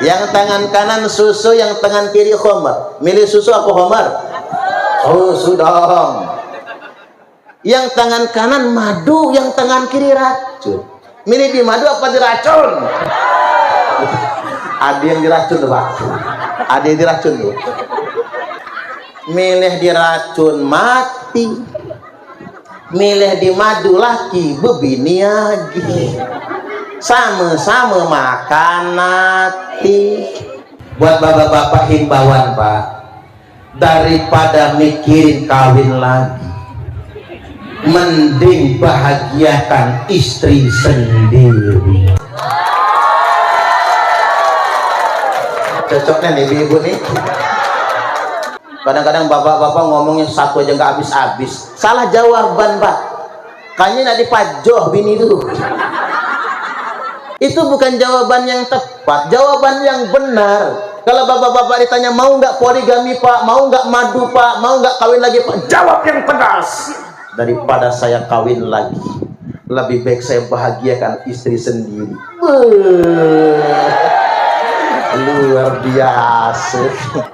Yang tangan kanan susu, yang tangan kiri khamar. Milih susu apa khamar? Susu dong. Yang tangan kanan madu, yang tangan kiri racun. Milih di madu apa di racun? Ada yang diracun tuh Pak. Ada yang diracun tuh. Milih di racun mati. Milih di madu laki bebini lagi. Sama-sama makan nanti. Buat bapak-bapak himbauan Pak, daripada mikirin kawin lagi, mending bahagiakan istri sendiri. Cocoknya nih ibu nih. Kadang-kadang bapak-bapak ngomongnya satu aja nggak habis-habis. Salah jawaban Pak. Kayaknya nak dipajoh bini dulu. Itu bukan jawaban yang tepat, jawaban yang benar. Kalau bapak-bapak ditanya mau nggak poligami Pak, mau nggak madu Pak, mau nggak kawin lagi Pak, jawab yang pedas. Daripada saya kawin lagi, lebih baik saya bahagiakan istri sendiri. Luar biasa.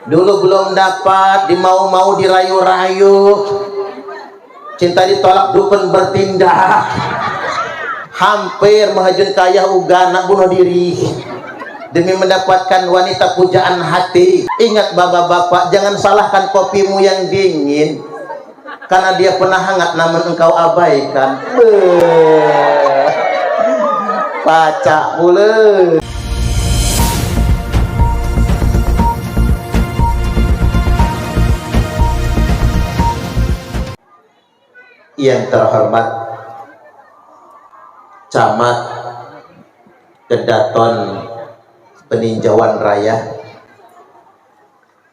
Dulu belum dapat, dimau-mau dirayu-rayu, cinta ditolak dukun bertindak, hampir menghajun kaya uga nak bunuh diri demi mendapatkan wanita pujaan hati. Ingat bapak-bapak, jangan salahkan kopimu yang dingin karena dia pernah hangat namun engkau abaikan. Pacak mula. Yang terhormat Camat Kedaton Peninjauan Raya,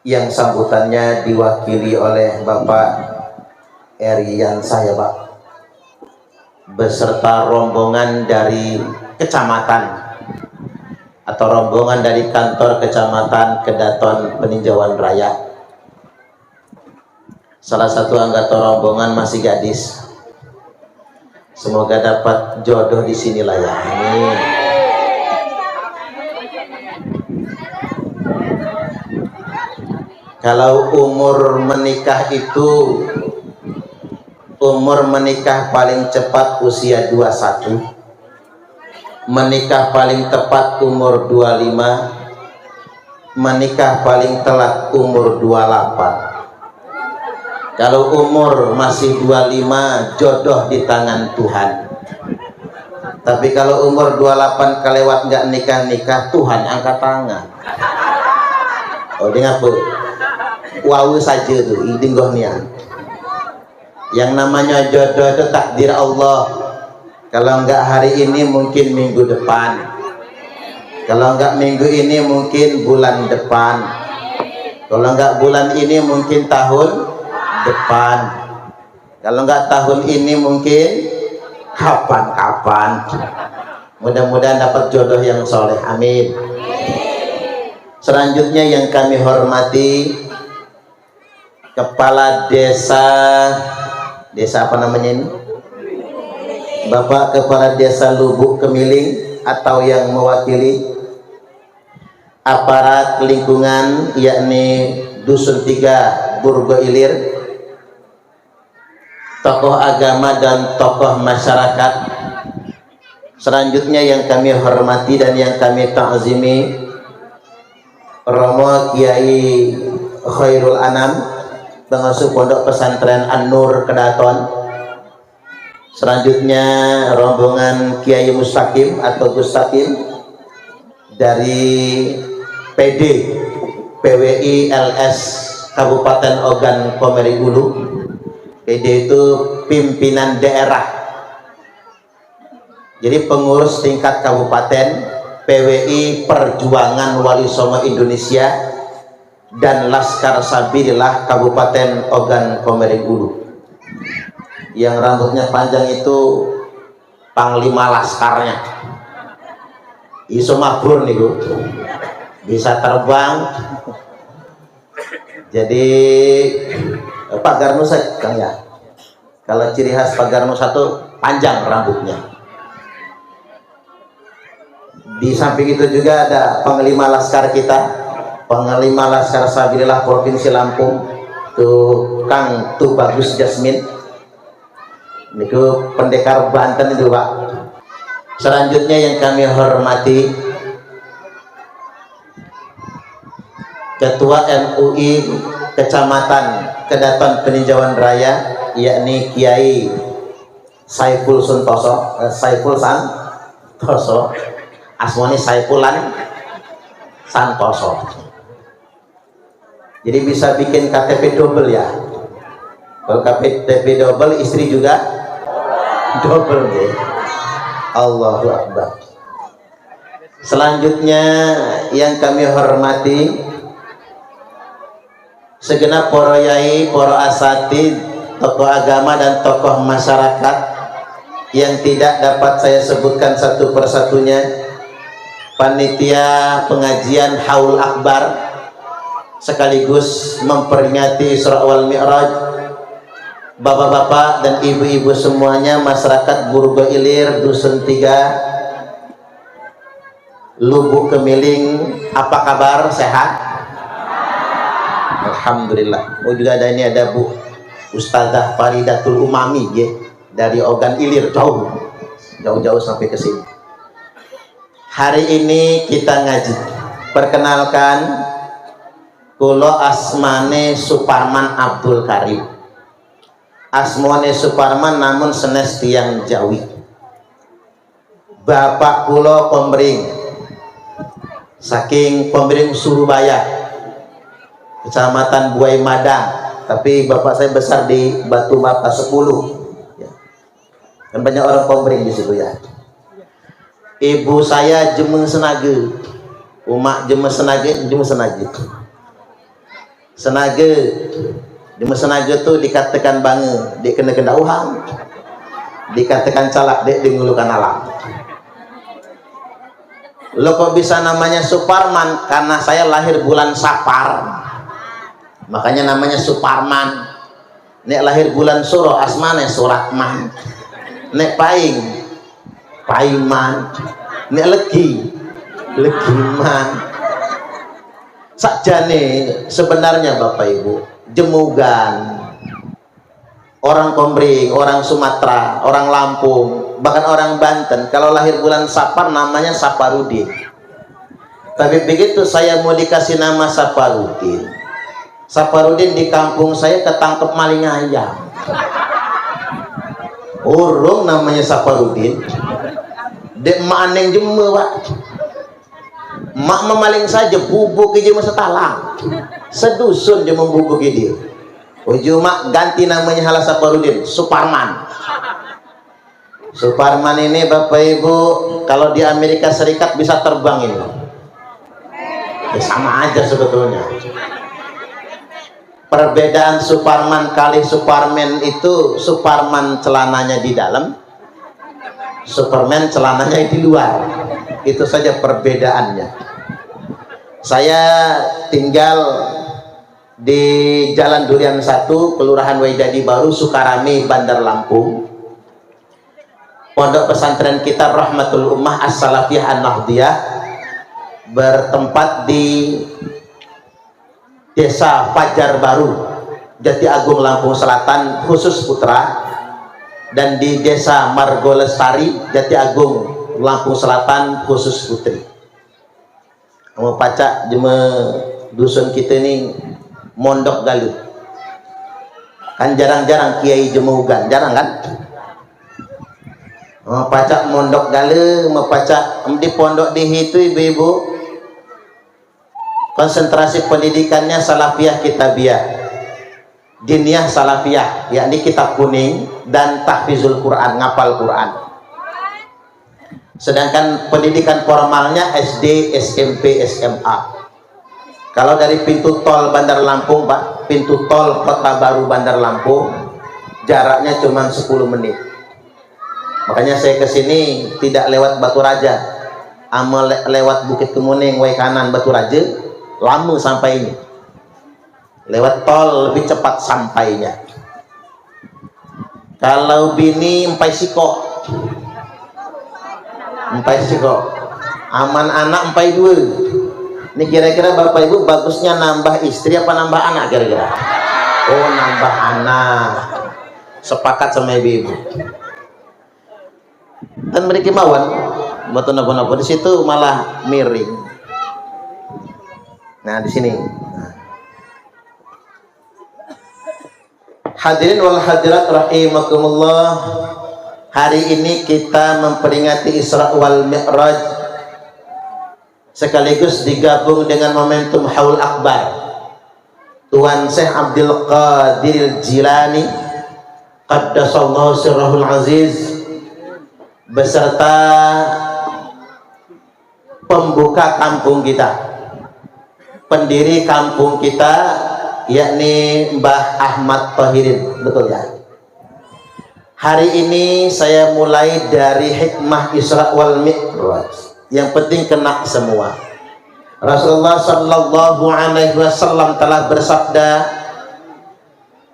yang sambutannya diwakili oleh Bapak Erian saya Pak, beserta rombongan dari kecamatan atau rombongan dari kantor kecamatan Kedaton Peninjauan Raya. Salah satu anggota rombongan masih gadis. Semoga dapat jodoh di sinilah ya. Amin. Kalau umur menikah itu, umur menikah paling cepat usia 21, menikah paling tepat umur 25, menikah paling telat umur 28. Kalau umur masih 25, jodoh di tangan Tuhan. Tapi kalau umur 28 kelewat nggak nikah-nikah, Tuhan angkat tangan. Oh dengar Bu, wow saja tuh, idinggohnya. Yang namanya jodoh itu takdir Allah. Kalau nggak hari ini mungkin minggu depan. Kalau nggak minggu ini mungkin bulan depan. Kalau nggak bulan ini mungkin tahun depan. Kalau nggak tahun ini mungkin kapan-kapan. Mudah-mudahan dapat jodoh yang soleh. Amin. Selanjutnya yang kami hormati Kepala Desa apa namanya ini? Bapak Kepala Desa Lubuk Kemiling atau yang mewakili aparat lingkungan, yakni Dusun 3 Burgo Ilir, tokoh agama dan tokoh masyarakat. Selanjutnya yang kami hormati dan yang kami ta'zimi Romo Kiai Khairul Anam, pengasuh Pondok Pesantren An-Nur Kedaton. Selanjutnya rombongan Kiai Mustaqim atau Gustaqim dari PD PWI LS Kabupaten Ogan Komering Ulu. PD itu pimpinan daerah, jadi pengurus tingkat kabupaten, PWI Perjuangan Wali Songo Indonesia, dan Laskar Sabilillah Kabupaten Ogan Komering Ulu. Yang rambutnya panjang itu panglima laskarnya, iso mabur nih Bu, bisa terbang. Jadi Pak Garnusa Kang ya, kalau ciri khas Pak Garnusa itu panjang rambutnya. Di samping itu juga ada Panglima Laskar kita, Panglima Laskar Sabilillah Provinsi Lampung, tuh Kang Tu Bagus Jasmin, itu pendekar Banten itu Pak. Selanjutnya yang kami hormati Ketua MUI Kecamatan Kedaton Peninjauan Raya, yakni Kiai Saiful Santoso, asmane Saifulan Santoso. Jadi bisa bikin KTP double ya. Kalau KTP double, istri juga double deh. Allahu Akbar. Selanjutnya yang kami hormati segenap para yai, para asatid, tokoh agama dan tokoh masyarakat yang tidak dapat saya sebutkan satu persatunya, panitia pengajian Haul Akbar sekaligus memperingati Isra wal Mi'raj, bapak-bapak dan ibu-ibu semuanya, masyarakat Burgo Ilir, Dusun 3, Lubuk Kemiling, apa kabar? Sehat? Alhamdulillah. Oh, juga ada ini, ada Bu Ustazah Faridatul Umami ya, dari Ogan Ilir, jauh-jauh sampai ke sini. Hari ini kita ngaji. Perkenalkan, kulo asmane Suparman Abdul Karim. Asmane Suparman namun senes tiang Jawi. Bapak kulo pembering, saking pembering Surabaya, Kecamatan Buai Madang, tapi bapak saya besar di Batu Mata 10 ya. Dan banyak orang pembering di situ ya. Ibu saya Jemeng Senage, umak Jemeng Senage, Jemeng Senage. Jemeng Senage tuh dikatakan bange, dia kena uhang, dikatakan calak, dia dingulukan alam. Lo kok bisa namanya Suparman? Karena saya lahir bulan Sapar, makanya namanya Suparman. Nek lahir bulan Suro, asmane Suratman. Nek Paiman. Nek Legiman. Sakjane sebenarnya Bapak Ibu, Jemugan, orang Kombring, orang Sumatera, orang Lampung, bahkan orang Banten, kalau lahir bulan Sapar namanya Saparudin. Tapi begitu saya mau dikasih nama Saparudin di kampung saya ketangkep maling ayam. Urung namanya Saparudin. Dek maneng jeme Pak. Mak memaling saja bubuk aja masa talang. Sedusun dia membubuki dia. Uju mak ganti namanya hala Saparudin, Suparman. Suparman ini Bapak Ibu kalau di Amerika Serikat bisa terbang ini. Ya, sama aja sebetulnya. Perbedaan Suparman kali Superman itu, Suparman celananya di dalam, Superman celananya di luar. Itu saja perbedaannya. Saya tinggal di Jalan Durian 1, Kelurahan Waidadi Baru, Sukarami, Bandar Lampung. Pondok pesantren kita Rahmatul Ummah As-Salafiyah An-Nahdiyah bertempat di Desa Fajar Baru, Jati Agung, Lampung Selatan, khusus putra, dan di Desa Margo Lestari, Jati Agung, Lampung Selatan, khusus putri. Mau pacak jeme dusun kita ini mondok galuh. Kan jarang-jarang kiai jemugan, jarang kan? Mau pacak mondok galuh, mau pacak di pondok di itu ibu-ibu. Konsentrasi pendidikannya salafiyah kitabiyah, diniyah salafiyah, yakni kitab kuning dan tahfizul Quran, ngapal Quran. Sedangkan pendidikan formalnya SD, SMP, SMA. Kalau dari pintu tol Bandar Lampung Pak, pintu tol Kota Baru Bandar Lampung, jaraknya cuma 10 menit. Makanya saya kesini tidak lewat Batu Raja, lewat Bukit Kemuning, Way kanan Batu Raja, lama sampai ini. Lewat tol lebih cepat sampainya. Kalau bini Empai Siko, aman anak empai dua. Ini kira-kira bapak ibu bagusnya nambah istri apa nambah anak kira-kira? Oh, nambah anak. Sepakat sama ibu-ibu. Dan mereka mawan buat napa-napa di situ malah miring. Nah, di sini. Hadirin wal hadirat rahimakumullah. Hari ini kita memperingati Isra wal Mi'raj, sekaligus digabung dengan momentum Haul Akbar. Tuan Syekh Abdul Qadir Jilani qaddasallahu sirrahul aziz beserta pembuka kampung kita, pendiri kampung kita, yakni Mbah Ahmad Thohirin. Betul ya? Hari ini saya mulai dari hikmah Isra wal Mi'raj. Yang penting kena semua. Rasulullah sallallahu alaihi wasallam telah bersabda,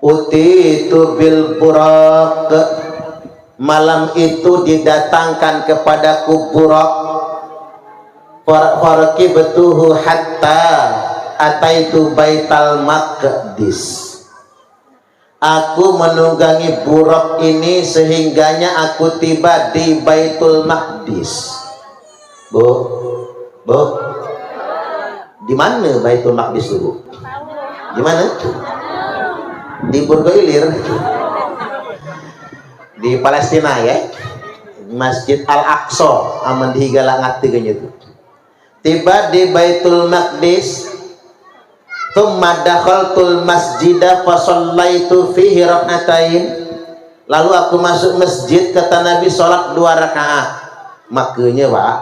utitu bil buraq, malam itu didatangkan kepadaku buraq, faraqibtuhu hatta ataitu baital maqdis. Aku menunggangi buraq ini sehingganya aku tiba di Baitul Maqdis. Bu, di mana Baitul Maqdis itu, Bu? Di mana? Di Burgoilir, di Palestina ya. Masjid Al-Aqsa aman dihigalangat tiganya itu. Tiba di Baitul Maqdis, thumma dakhaltul masjida fa shallaitu fihi rak'atain. Lalu aku masuk masjid, kata Nabi, sholat 2 rakaat. Makanya Pak,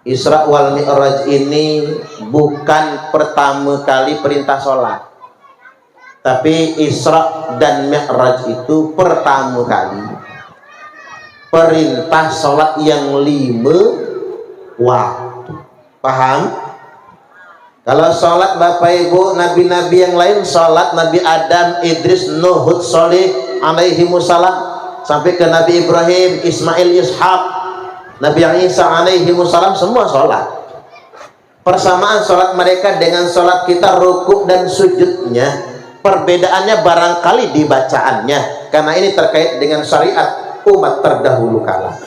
Isra wal Mi'raj ini bukan pertama kali perintah sholat, tapi Isra dan Mi'raj itu pertama kali perintah sholat yang 5 waktu. Paham? Kalau sholat Bapak Ibu, nabi-nabi yang lain sholat, Nabi Adam, Idris, Nuh, Hud, Sholih alaihimussalam, sampai ke Nabi Ibrahim, Ismail, Ishaq, Nabi Isa alaihimussalam, semua sholat. Persamaan sholat mereka dengan sholat kita, rukuk dan sujudnya, perbedaannya barangkali di bacaannya, karena ini terkait dengan syariat umat terdahulu kala.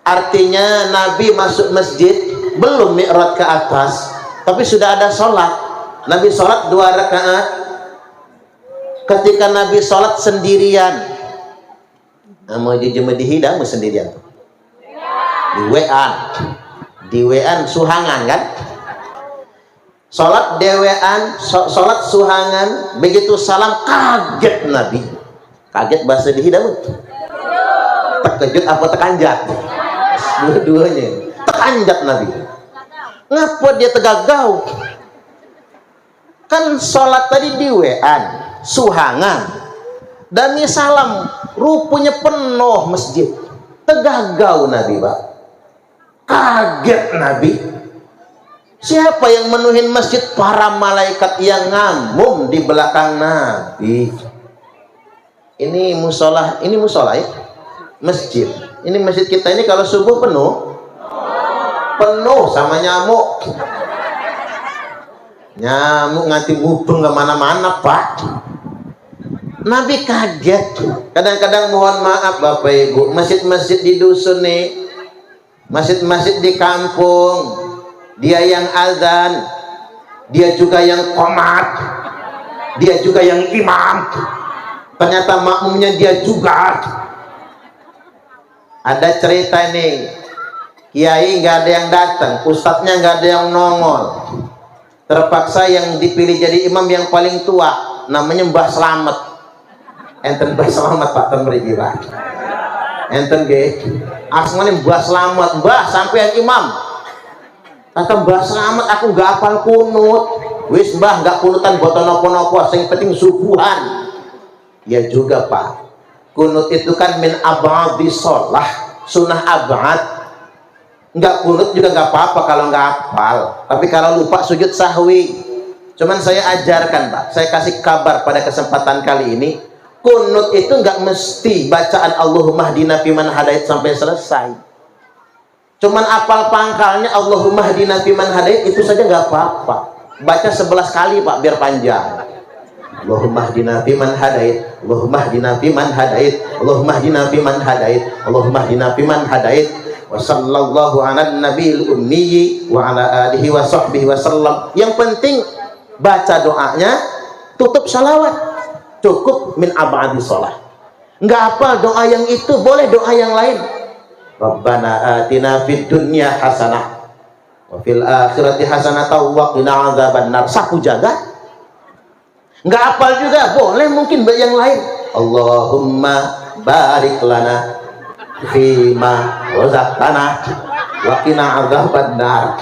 Artinya Nabi masuk masjid belum mi'raj ke atas, tapi sudah ada sholat. Nabi sholat 2 rakaat. Ketika Nabi sholat sendirian, mau dijemah dihidang sendirian, di WA suhangan kan, sholat dewean, sholat suhangan. Begitu salam kaget Nabi. Kaget bahasa dihidang, terkejut apa tekanjat? Dua-duanya. Tekanjat Nabi. Ngapa dia tegagau? Kan sholat tadi di WA suhangan, dan salam rupanya penuh masjid. Tegagau Nabi, Pak. Kaget Nabi. Siapa yang menuhin masjid? Para malaikat yang ngamum di belakang Nabi. Ini musola ya? Masjid. Ini masjid kita ini kalau subuh penuh sama nyamuk. Nyamuk nganti mubeng kemana-mana Pak. Nabi kaget. Kadang-kadang mohon maaf Bapak Ibu, masjid-masjid di dusun nih, masjid-masjid di kampung, dia yang azan, dia juga yang qomat, dia juga yang imam, ternyata makmumnya dia juga. Ada cerita nih, kiai nggak ada yang datang, ustadznya nggak ada yang nongol, terpaksa yang dipilih jadi imam yang paling tua, namanya Mbah Slamet. Enten Mbah Slamet Pak Temrigi Pak. Enten ge, asmane Mbah Slamet, Mbah sampai yang imam. Kata Mbah Slamet, aku nggak apal kunut. Wis Mbah nggak kunutan buat nopo-nopo, sing penting subuhan. Ya juga Pak. Kunut itu kan min abadi sholah, sunnah abad. Nggak kunut juga nggak apa-apa kalau nggak hafal, tapi kalau lupa sujud sahwi. Cuman saya ajarkan Pak, saya kasih kabar pada kesempatan kali ini, kunut itu nggak mesti bacaan Allahumma hdina fiman hadait sampai selesai. Cuman apal pangkalnya Allahumma hadina fiman hadait, itu saja nggak apa-apa. Baca 11 kali Pak biar panjang. Allahumma hadina fiman hadait, Allahumma hadina fiman hadait, Allahumma hadina fiman hadait, Allahumma hadina fiman hadait. Wa sallallahu ala nabiyil ummi wa ala alihi wa sahbihi wa sallam. Yang penting baca doanya, tutup salawat, cukup min abadi sholat. Nggak apa doa yang itu, boleh doa yang lain. Rabbana atina fid dunya hasanah wa fil akhirati hasanah wa qina adzabannar. Sapu jagat. Nggak hafal juga, boleh mungkin yang lain. Allahumma barik lana fima razaqtana wa qina adzabannar.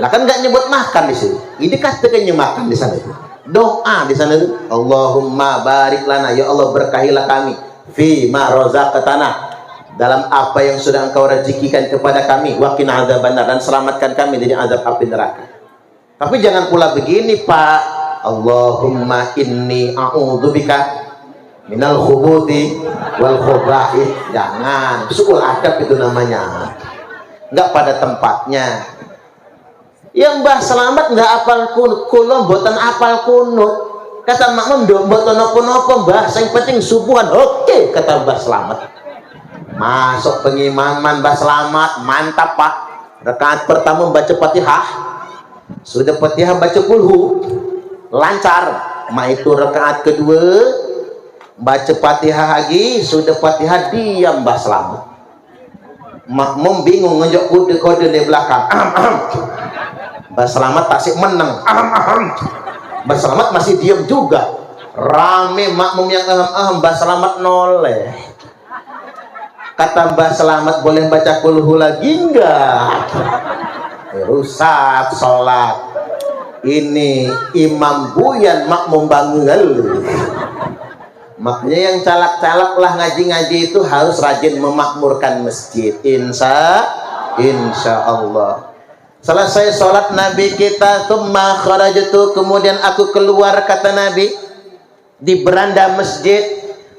Lah kan nggak nyebut makan di sini. Ini katanya makan di sana itu. Doa di sana itu. Allahumma barik lana, ya Allah berkahilah kami fima razaqtana, dalam apa yang sudah engkau rezekikan kepada kami, wa qina adzabannar, dan selamatkan kami dari azab api neraka. Tapi jangan pula begini Pak, Allahumma inni a'udzubika minal khubuthi wal khaba'ith. Jangan, suul adab itu namanya, nggak pada tempatnya. Yang Mbah Selamat nggak apal kulo, mboten apal kunut. Kata makmum do mboten napa-napa Mbah, sing penting subuhan. Oke, kata Mbah Selamat. Masuk pengimaman Mbah Selamat, mantap Pak. Rakaat pertama baca Fatihah, sudah Fatihah baca kulhu, lancar. Itu rakaat kedua baca Fatihah lagi, sudah Fatihah, diam Mbah Selamat. Makmum bingung, ngejok kode di belakang. Mbah Selamat tasik menang. Mbah Selamat masih diam juga. Rame makmum yang Mbah Selamat noleh. Kata Mbah Selamat, boleh baca kulhu lagi enggak? Rusak sholat. Ini imam buyan makmum bangal. Makanya yang calak-calak lah ngaji-ngaji itu harus rajin memakmurkan masjid. Insya Allah. Selesai sholat Nabi kita, tsumma kharajtu, kemudian aku keluar, kata Nabi, di beranda masjid.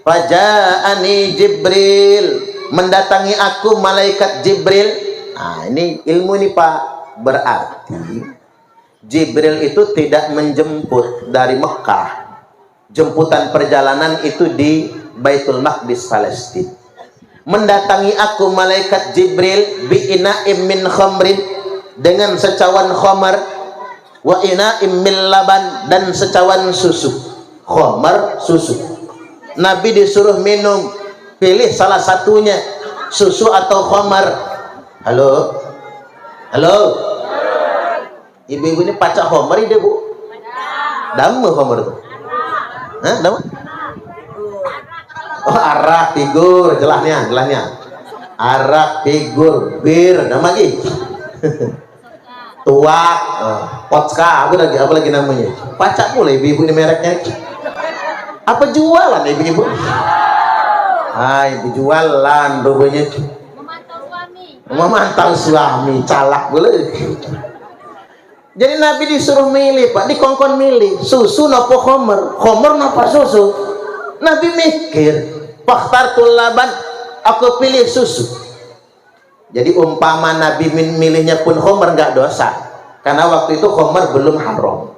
Faja'ani Jibril, mendatangi aku malaikat Jibril. Nah ini ilmu ini Pak, berarti Jibril itu tidak menjemput dari Mekah. Jemputan perjalanan itu di Baitul Maqdis Palestina. Mendatangi aku malaikat Jibril bi ina'im min khamrin, dengan secawan khamar, wa ina'im min laban, dan secawan susu. Khamar, susu. Nabi disuruh minum, pilih salah satunya, susu atau khamar. Halo, halo, ibu-ibu ini pacak khamar ide Bu? Damu khamar itu? Hah, damu? Oh arak figur, jelasnya, arak figur, bir, nama lagi. Tuak, potska, apa lagi namanya? Pacak mulai ibu-ibu ini mereknya. Apa jualan ibu-ibu? Ibu jualan rupanya. Memantau suami, calak boleh. Jadi Nabi disuruh milih Pak, dikongkon milih susu napa khamar, khamar napa susu. Nabi mikir, fakhtartul laban, aku pilih susu. Jadi umpama Nabi milihnya pun khamar nggak dosa, karena waktu itu khamar belum haram.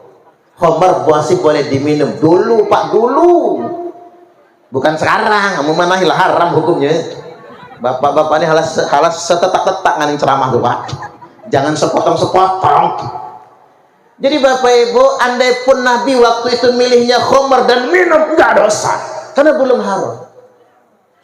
Khamar masih boleh diminum dulu Pak, dulu, bukan sekarang. Kamu mana hilah haram hukumnya. Bapak-bapak ini halas setetak-tetak nganing ceramah tuh Pak, jangan sepotong-sepotong. Jadi Bapak Ibu, andai pun Nabi waktu itu milihnya khamar dan minum, nggak dosa, karena belum haram.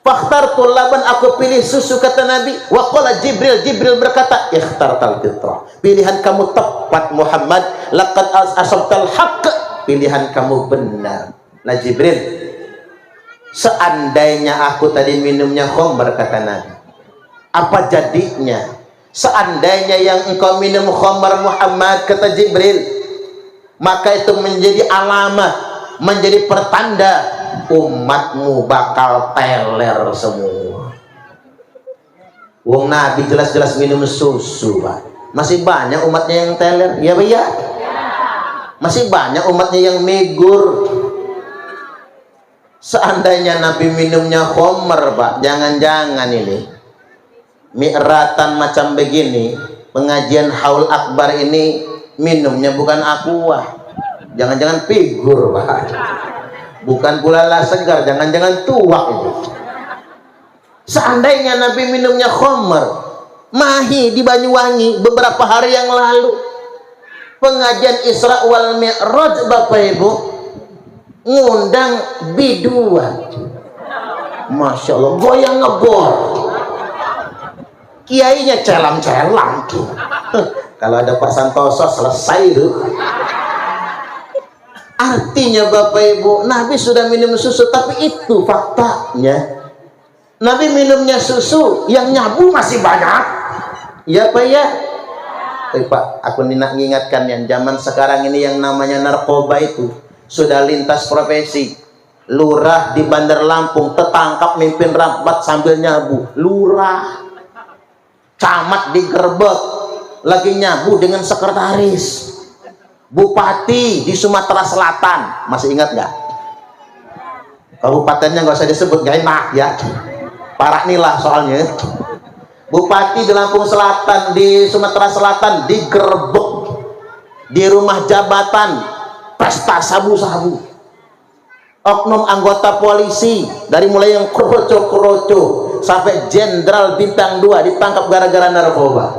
Fakhtartul laban, aku pilih susu, kata Nabi. Wa qala Jibril, Jibril berkata, ikhtartal fitrah, pilihan kamu tepat Muhammad. Laqad asabtal haqq, pilihan kamu benar. Nah Jibril, seandainya aku tadi minumnya khamar, kata Nabi, apa jadinya seandainya yang engkau minum khamar Muhammad, kata Jibril? Maka itu menjadi alamat, menjadi pertanda umatmu bakal teler semua. Wong Nabi jelas-jelas minum susu Pak, masih banyak umatnya yang teler, ya Pak ya? Masih banyak umatnya yang megur. Seandainya Nabi minumnya khamar Pak, jangan-jangan ini mi'ratan macam begini, pengajian haul akbar ini minumnya bukan aqua, jangan-jangan figur Pak, bukan pula la segar, jangan-jangan tuak itu. Seandainya Nabi minumnya khamr mahi di Banyuwangi beberapa hari yang lalu, pengajian Isra wal Mi'raj Bapak Ibu, ngundang biduan, Masya Allah, goyang ngebor, kiainya celang-celang tuh. Kalau ada Pak Santoso selesai tuh. Artinya Bapak Ibu, Nabi sudah minum susu, tapi itu faktanya. Nabi minumnya susu, yang nyabu masih banyak. Ya Pak ya. Tapi Pak, aku nak mengingatkan yang zaman sekarang ini yang namanya narkoba itu sudah lintas profesi. Lurah di Bandar Lampung tertangkap mimpin rapat sambil nyabu. Lurah, camat digerebek lagi nyabu dengan sekretaris. Bupati di Sumatera Selatan, masih ingat nggak? Kabupatennya nggak usah disebut, nggak enak ya. Parah inilah soalnya. Bupati di Lampung Selatan, di Sumatera Selatan digerebek di rumah jabatan, pesta sabu-sabu. Oknum anggota polisi dari mulai yang kroco-kroco sampai jenderal bintang 2 ditangkap gara-gara narkoba.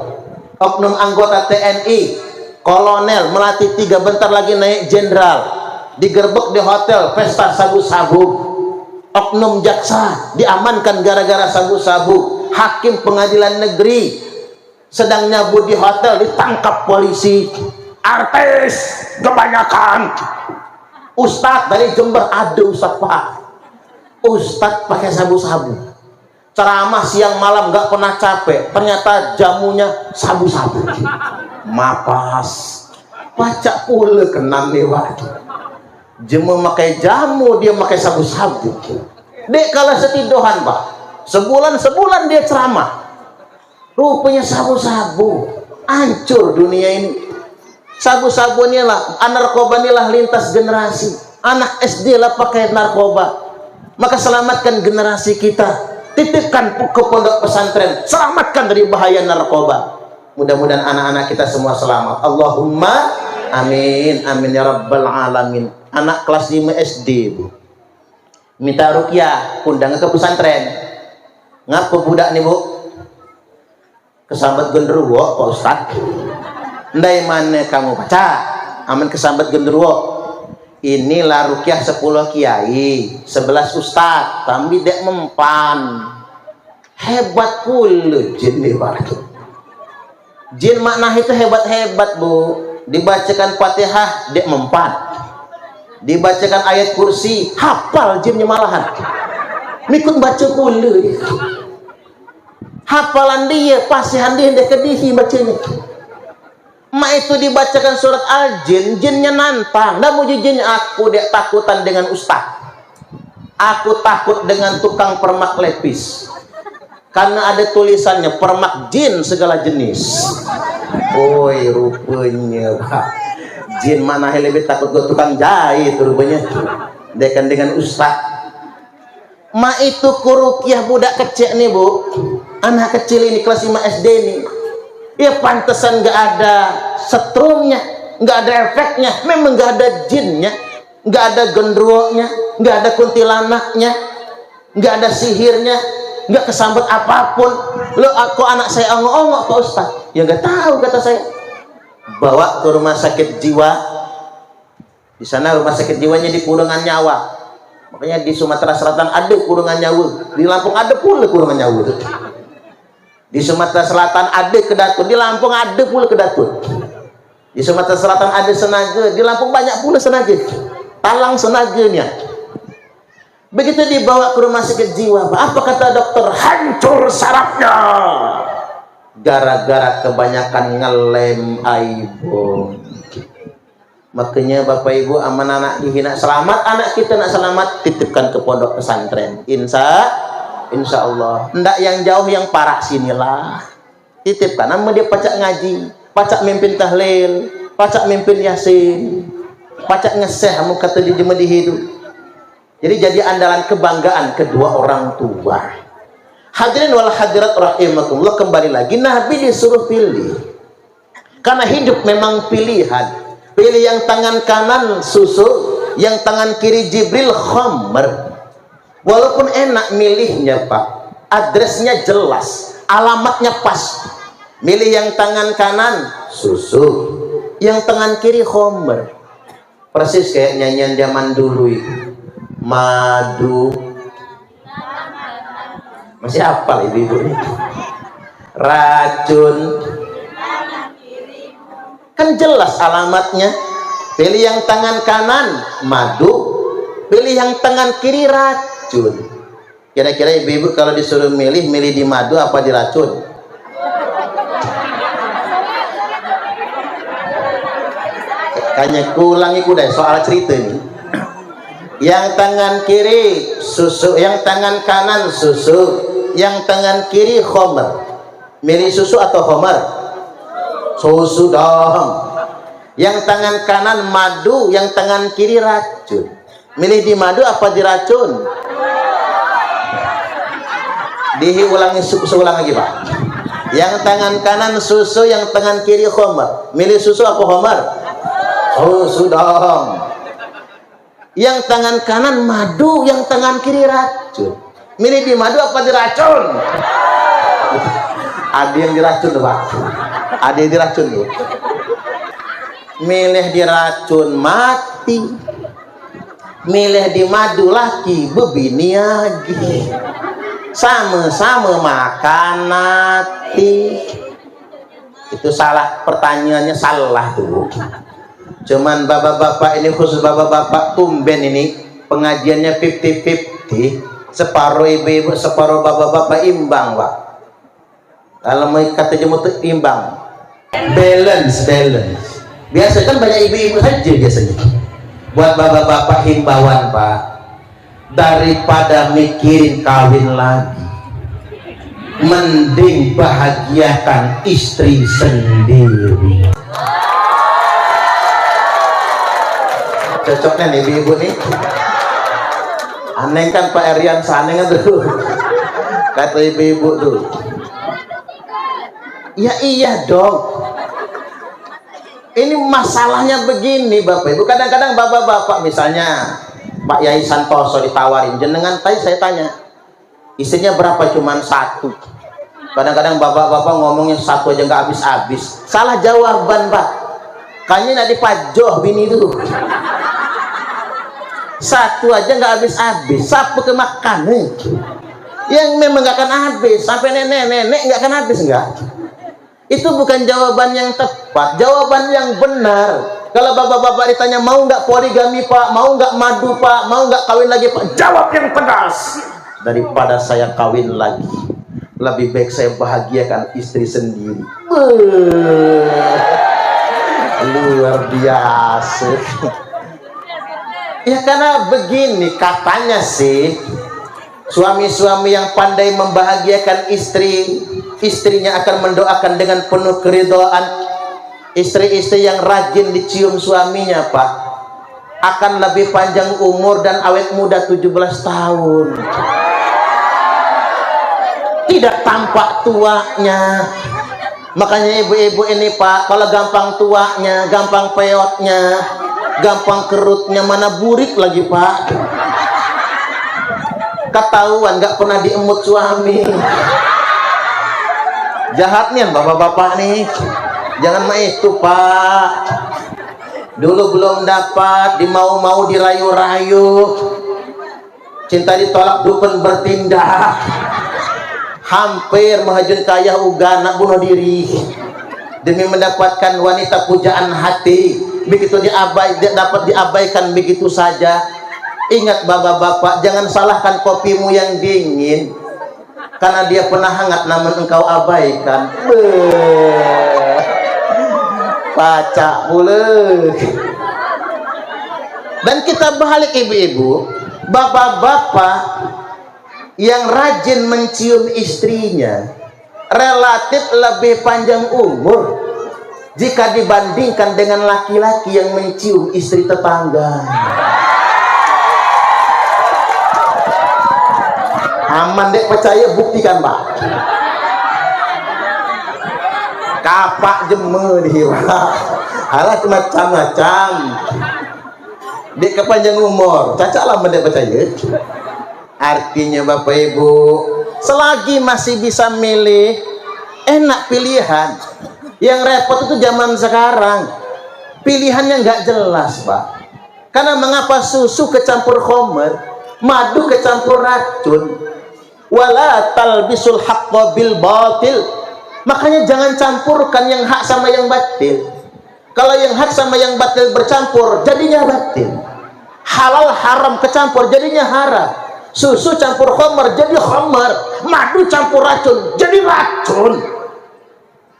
Oknum anggota TNI, kolonel melatih 3 bentar lagi naik jenderal, digerebek di hotel pesta sabu-sabu. Oknum jaksa diamankan gara-gara sabu-sabu. Hakim pengadilan negeri sedang nyabu di hotel ditangkap polisi. Artis kebanyakan. Ustadz dari Jember, ada Ustadz Pak, Ustadz pakai sabu-sabu, ceramah siang malam nggak pernah capek, ternyata jamunya sabu-sabu. Mapas pacak pula kenam lewat. Jemu makai jamu, dia makai sabu-sabu. Dek kalau setidohan Pak, sebulan dia ceramah, rupanya sabu-sabu. Hancur dunia ini. Sabu-sabu inilah, narkoba inilah lintas generasi. Anak SD lah pakai narkoba. Maka selamatkan generasi kita, titipkan ke pondok pesantren, selamatkan dari bahaya narkoba. Mudah-mudahan anak-anak kita semua selamat. Allahumma amin, amin ya rabbal alamin. Anak kelas 5 SD Bu, minta ruqyah, undang ke pesantren. Ngapa budak nih Bu? Kesambat genderuwo Pak Ustadz. Ndai mana kamu baca? Aman kesambat genderuwo. Inilah ruqyah 10 kiai, 11 ustadz, tapi dek mempan. Hebat pula jin nih Pak. Jin makna itu hebat-hebat Bu. Dibacakan Fatihah dek mempan, dibacakan ayat kursi hafal jinnya malahan. Mikut baca pula dia. Hafalan dia pasihan dia dek kedihi bacanya. Mak itu dibacakan surat Al-Jin, jinnya nantang. Dah muji jinnya, aku dek takutan dengan ustaz. Aku takut dengan tukang permak lepis. Karena ada tulisannya permak jin segala jenis. Oi rupanya Pak, jin mana lebih takut gue tukang jahit rupanya. Dekan dengan ustaz. Ma itu kurukyah budak kecil nih Bu, anak kecil ini kelas 5 SD nih. Ya pantesan nggak ada setrumnya, nggak ada efeknya, memang nggak ada jinnya, nggak ada gendruwonya, nggak ada kuntilanaknya, nggak ada sihirnya, nggak kesambet apapun. Lo aku anak saya ongok-ongok Pak Ustaz, ya nggak tahu kata saya. Bawa ke rumah sakit jiwa. Di sana rumah sakit jiwanya di Kurungan Nyawa. Makanya di Sumatera Selatan ada Kurungan Nyawa, di Lampung ada pula Kurungan Nyawa. Di Sumatera Selatan ada Kedatun, di Lampung ada pula Kedatun. Di Sumatera Selatan ada Senaga, di Lampung banyak pula Senaga. Talang Senaganya. Begitu dibawa ke rumah sakit jiwa, apa kata dokter? Hancur sarafnya. Gara-gara kebanyakan ngelem aibo. Makanya Bapak Ibu aman anak dihina, selamat anak kita nak selamat, titipkan ke pondok pesantren. Insya Allah. Ndak yang jauh, yang parah sinilah. Titipkan. Nama dia pacak ngaji, pacak mimpin tahlil, pacak mimpin yasin, pacak ngeseh. Kamu kata di jemaah di hidup. Jadi jadi andalan kebanggaan kedua orang tua. Hadirin wal hadirat rahimakumullah, kembali lagi Nabi disuruh pilih. Karena hidup memang pilihan. Pilih yang tangan kanan susu, yang tangan kiri Jibril khamr. Walaupun enak milihnya Pak, adresnya jelas, alamatnya pas. Milih yang tangan kanan susu, yang tangan kiri khamr. Persis kayak nyanyian zaman dulu itu. Madu. Masih hafal ibu-ibu ini? Racun. Kan jelas alamatnya. Pilih yang tangan kanan madu, pilih yang tangan kiri racun. Kira-kira ibu-ibu kalau disuruh milih di madu apa di racun? Kayaknya kulangi kuda soal cerita ini. Yang tangan kiri susu, yang tangan kanan susu, yang tangan kiri khamr. Milih susu atau khamr? Susu dong. Yang tangan kanan madu, yang tangan kiri racun. Milih di madu apa di racun? Diulangi, seulang lagi Pak. Yang tangan kanan susu, yang tangan kiri khamr. Milih susu apa khamr? Susu dong. Yang tangan kanan madu, yang tangan kiri racun. Milih di madu apa di racun? Ada yang diracun tuh Pak. Ada yang diracun tuh. Milih di racun mati. Milih di madu laki bebini lagi. Sama-sama makan mati. Itu salah, pertanyaannya salah tuh. Cuman bapak-bapak ini, khusus bapak-bapak tumben ini pengajiannya 50-50, separuh ibu-ibu separuh bapak-bapak, imbang Pak. Kalau mau kata jemut imbang, balance. Biasa kan banyak ibu-ibu saja biasanya. Buat bapak-bapak himbauan Pak, daripada mikirin kawin lagi, mending bahagiakan istri sendiri. Cocoknya nih ibu-ibu nih. Aneh kan Pak Erian saneng tuh. Kata ibu-ibu tuh. Ya iya dong. Ini masalahnya begini Bapak Ibu. Kadang-kadang bapak-bapak misalnya Pak Yai Santoso ditawarin, jenengan saya tanya, istrinya berapa? Cuman satu. Kadang-kadang bapak-bapak ngomongnya satu aja nggak habis-habis. Salah jawaban Pak. Kayaknya nak dipajoh bini tuh. Satu aja nggak habis-habis, sapu kemakan nih. Yang memang nggak akan habis, sampai nenek-nenek nggak akan habis nggak? Itu bukan jawaban yang tepat, jawaban yang benar. Kalau bapak-bapak ditanya mau nggak poligami Pak, mau nggak madu Pak, mau nggak kawin lagi Pak, jawab yang pedas. Daripada saya kawin lagi, lebih baik saya bahagiakan istri sendiri. Luar biasa. Ya karena begini katanya sih, suami-suami yang pandai membahagiakan istrinya akan mendoakan dengan penuh keridhaan. Istri-istri yang rajin dicium suaminya Pak, akan lebih panjang umur dan awet muda 17 tahun. Tidak tampak tuanya. Makanya ibu-ibu ini Pak, kalau gampang tuanya, gampang peotnya, gampang kerutnya, mana burik lagi Pak. Ketahuan nggak pernah diemut suami. Jahatnya bapak-bapak nih. Jangan mah itu Pak. Dulu belum dapat, dimau-mau dirayu-rayu. Cinta ditolak dukun bertindak. Hampir menghajun kaya uga nak bunuh diri demi mendapatkan wanita pujaan hati. Begitu dapat diabaikan begitu saja. Ingat bapak-bapak, jangan salahkan kopimu yang dingin karena dia pernah hangat namun engkau abaikan. Pacak pula. Dan kita balik ibu-ibu, bapak-bapak yang rajin mencium istrinya relatif lebih panjang umur jika dibandingkan dengan laki-laki yang mencium istri tetangga. Aman dek percaya, buktikan Pak. Kapak jeme di halah macam-macam. Dek kepanjang umur, cacat lah mendek percaya. Artinya Bapak Ibu, selagi masih bisa milih, enak pilihan. Yang repot itu zaman sekarang, pilihannya nggak jelas Pak. Karena mengapa susu kecampur khamr, madu kecampur racun, wala talbisul haqqa bil batil. Makanya jangan campurkan yang hak sama yang batil. Kalau yang hak sama yang batil bercampur, jadinya batil. Halal haram kecampur, jadinya haram. Susu campur khamr jadi khamr, madu campur racun jadi racun.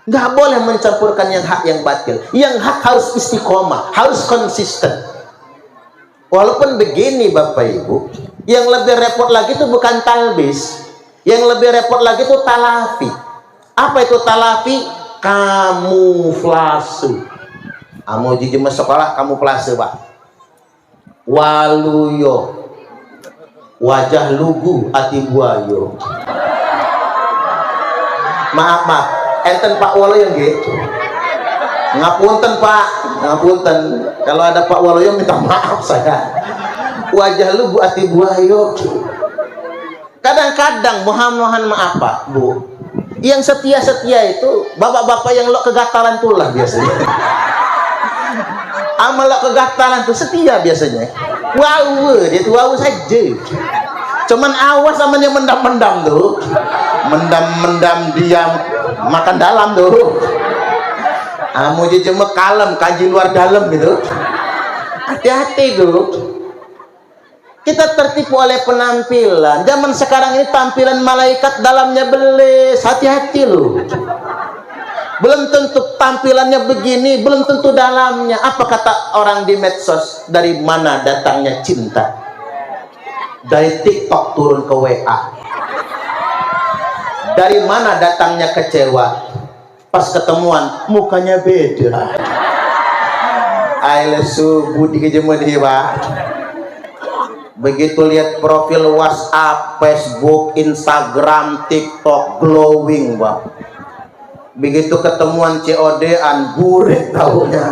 Nggak boleh mencampurkan yang hak yang batil. Yang hak harus istiqomah, harus konsisten. Walaupun begini Bapak Ibu, yang lebih repot lagi itu bukan talbis, yang lebih repot lagi itu talafi. Apa itu talafi? Kamuflase. Amo jiji sekolah kamuflase Pak. Waluyo, wajah lugu ati buayo. Maaf enten Pak Waluyo nggih. Ngapunten Pak, ngapunten. Kalau ada Pak Waluyo minta maaf saya. Wajah lugu ati buayo. Kadang-kadang mohon maaf Pak Bu, yang setia-setia itu bapak-bapak yang lo kegatalan tulah biasanya. Amal lo kegatalan tuh setia biasanya. Wow, dia tuh wow saja. Cuman awas sama yang mendam-mendam tuh, mendam-mendam diam makan dalam tuh. Amu cuma kalem kaji luar dalam gitu. Hati-hati tuh. Kita tertipu oleh penampilan. Zaman sekarang ini tampilan malaikat, dalamnya belis. Hati-hati loh. Belum tentu tampilannya begini, belum tentu dalamnya. Apa kata orang di medsos? Dari mana datangnya cinta? Dari TikTok turun ke WA. Dari mana datangnya kecewa? Pas ketemuan mukanya beda. Ailesu budi kejemudi Pak. Begitu lihat profil WhatsApp, Facebook, Instagram, TikTok glowing Pak. Begitu ketemuan COD-an burik tahunya.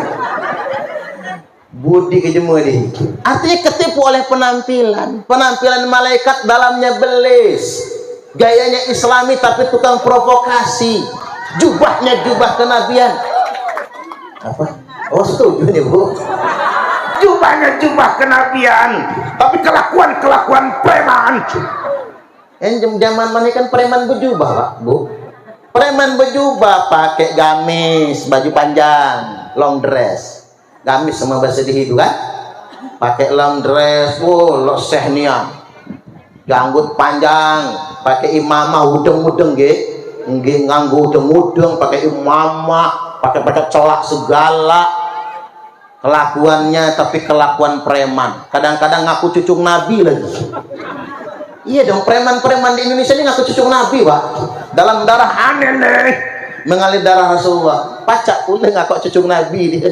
Budi kejemudi. Artinya ketipu oleh penampilan. Penampilan malaikat, dalamnya belis. Gayanya Islami tapi tukang provokasi. Jubahnya jubah kenabian. Apa? Oh setuju nih Bu. Jubahnya jubah kenabian, tapi kelakuan preman. Zaman mana kan preman berjubah Pak Bu. Preman berjubah pakai gamis, baju panjang, long dress. Gamis sama bahasa di itu kan? Pakai long dress, lo sehnia. Janggut panjang, pakai imamah udeng-udeng nggih nganggo udeng-udeng, pakai imamah, pakai colak segala. Kelakuannya tapi kelakuan preman. Kadang-kadang ngaku cucung Nabi lagi. Iya dong, preman-preman di Indonesia ini ngaku cucung Nabi Pak. Dalam darah aneh mengalir darah Rasulullah. Pacak pun ngaku cucung Nabi dia.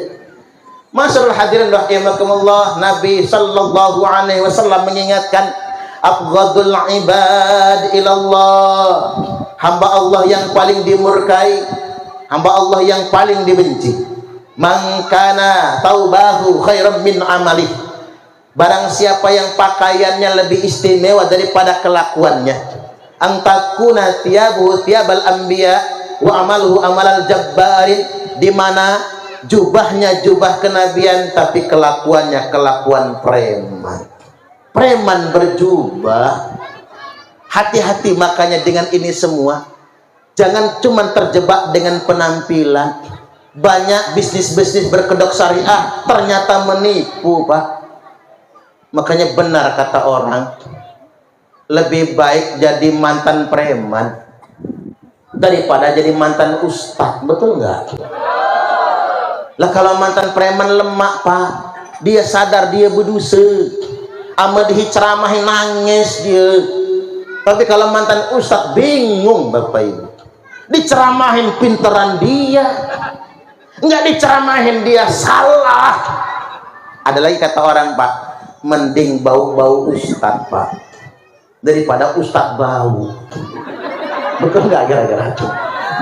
Masyarul hadirin rahimakumullah, Nabi sallallahu alaihi wasallam mengingatkan, abghadul ibad ilallah, hamba Allah yang paling dimurkai, hamba Allah yang paling dibenci. Man kana taubahu khairan min amalih. Barang siapa yang pakaiannya lebih istimewa daripada kelakuannya. Antakuna thiyabuhu thiyabal anbiya wa amaluhu amalal jabbarin, di mana jubahnya jubah kenabian tapi kelakuannya kelakuan preman. Preman berjubah. Hati-hati makanya dengan ini semua. Jangan cuma terjebak dengan penampilan. Banyak bisnis-bisnis berkedok syariah ternyata menipu Pak. Makanya benar kata orang, lebih baik jadi mantan preman daripada jadi mantan ustadz. Betul nggak? Lah kalau mantan preman lemak Pak, dia sadar dia berdosa, ama diceramahin nangis dia. Tapi kalau mantan ustadz bingung Bapak Ibu, diceramahin pinteran dia, nggak diceramahin dia salah. Ada lagi kata orang Pak, mending bau-bau ustadz Pak daripada ustaz bau. Betul nggak kira-kira?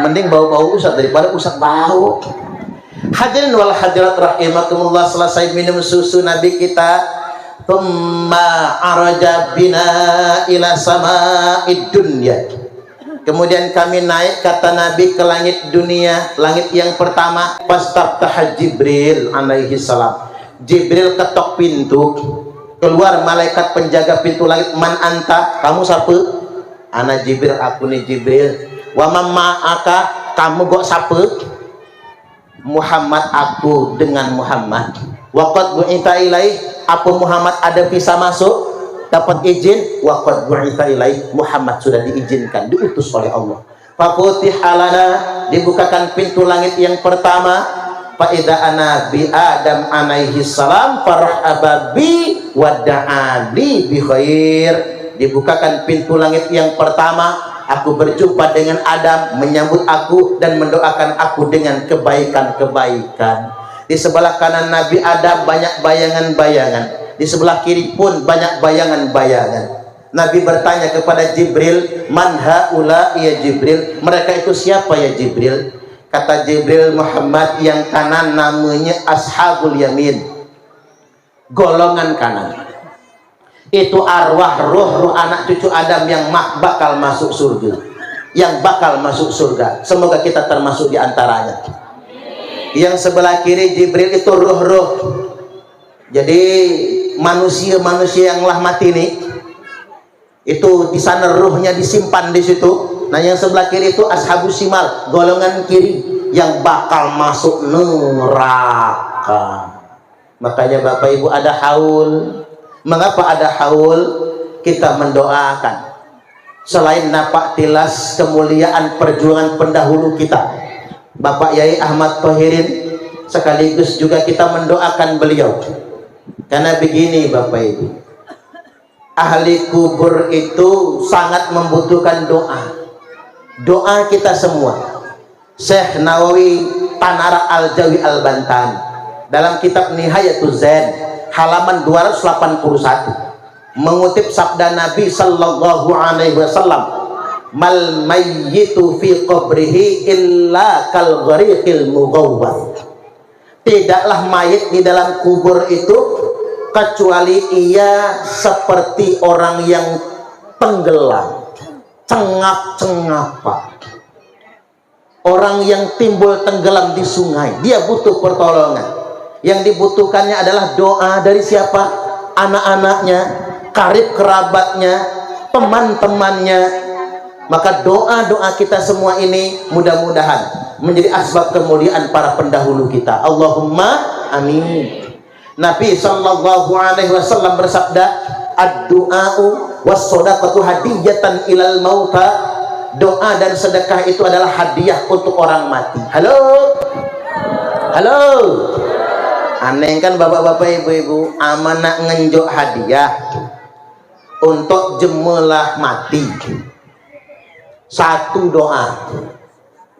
Mending bau-bau ustaz daripada ustaz bau. Hadirin wal hadirat rahimakumullah, selesai minum susu Nabi kita, thumma araja bina ila sama'id dunya. Kemudian kami naik, kata Nabi, ke langit dunia, langit yang pertama. Fastaftaha Jibril alaihi salam. Jibril ketok pintu, keluar malaikat penjaga pintu langit. Man anta, kamu siapa? Ana Jibril, aku nih Jibril. Wa ma'aka, kamu kok siapa? Muhammad, aku dengan Muhammad. Waqad bu'itha ilaih, apa Muhammad ada bisa masuk, dapat izin? Waqad bu'itha ilaih, Muhammad sudah diizinkan, diutus oleh Allah. Fafutiha lana, dibukakan pintu langit yang pertama. Fa idza ana bi Adam alaihi salam farahaba bi wa da'ali bi khair. Dibukakan pintu langit yang pertama, aku berjumpa dengan Adam, menyambut aku dan mendoakan aku dengan kebaikan-kebaikan. Di sebelah kanan Nabi Adam banyak bayangan-bayangan, di sebelah kiri pun banyak bayangan-bayangan. Nabi bertanya kepada Jibril, man haula ya Jibril, mereka itu siapa ya Jibril? Kata Jibril, Muhammad, yang kanan namanya Ashabul Yamin, golongan kanan. Itu arwah roh anak cucu Adam yang bakal masuk surga, yang bakal masuk surga. Semoga kita termasuk di antaranya. Yang sebelah kiri Jibril itu roh-roh, jadi manusia-manusia yang lah mati nih, itu di sana rohnya disimpan di situ. Nah, yang sebelah kiri itu ashabus simal, golongan kiri yang bakal masuk neraka. Makanya Bapak Ibu ada haul. Mengapa ada haul? Kita mendoakan, selain napak tilas kemuliaan perjuangan pendahulu kita, Bapak Yai Ahmad Thohirin, sekaligus juga kita mendoakan beliau. Karena begini Bapak Ibu, ahli kubur itu sangat membutuhkan doa. Doa kita semua. Syekh Nawawi Tanara Al-Jawi Al-Bantan dalam kitab Nihayatuz Zain halaman 281 mengutip sabda Nabi sallallahu alaihi wasallam, mal mayyitu fi qabrihi illa kal ghariqil mughawwar. Tidaklah mayit di dalam kubur itu kecuali ia seperti orang yang tenggelam, cengap-cengapan, orang yang timbul tenggelam di sungai. Dia butuh pertolongan. Yang dibutuhkannya adalah doa dari siapa? Anak-anaknya, karib kerabatnya, teman-temannya. Maka doa-doa kita semua ini mudah-mudahan menjadi asbab kemuliaan para pendahulu kita. Allahumma amin. Nabi sallallahu alaihi wasallam bersabda, ad-du'a'u was-shadaqatu hadiyatan ilal mauta. Doa dan sedekah itu adalah hadiah untuk orang mati. Halo? Halo? Aneh kan bapak-bapak, ibu-ibu, amanah ngenjuk hadiah untuk jemelah mati. 1 doa,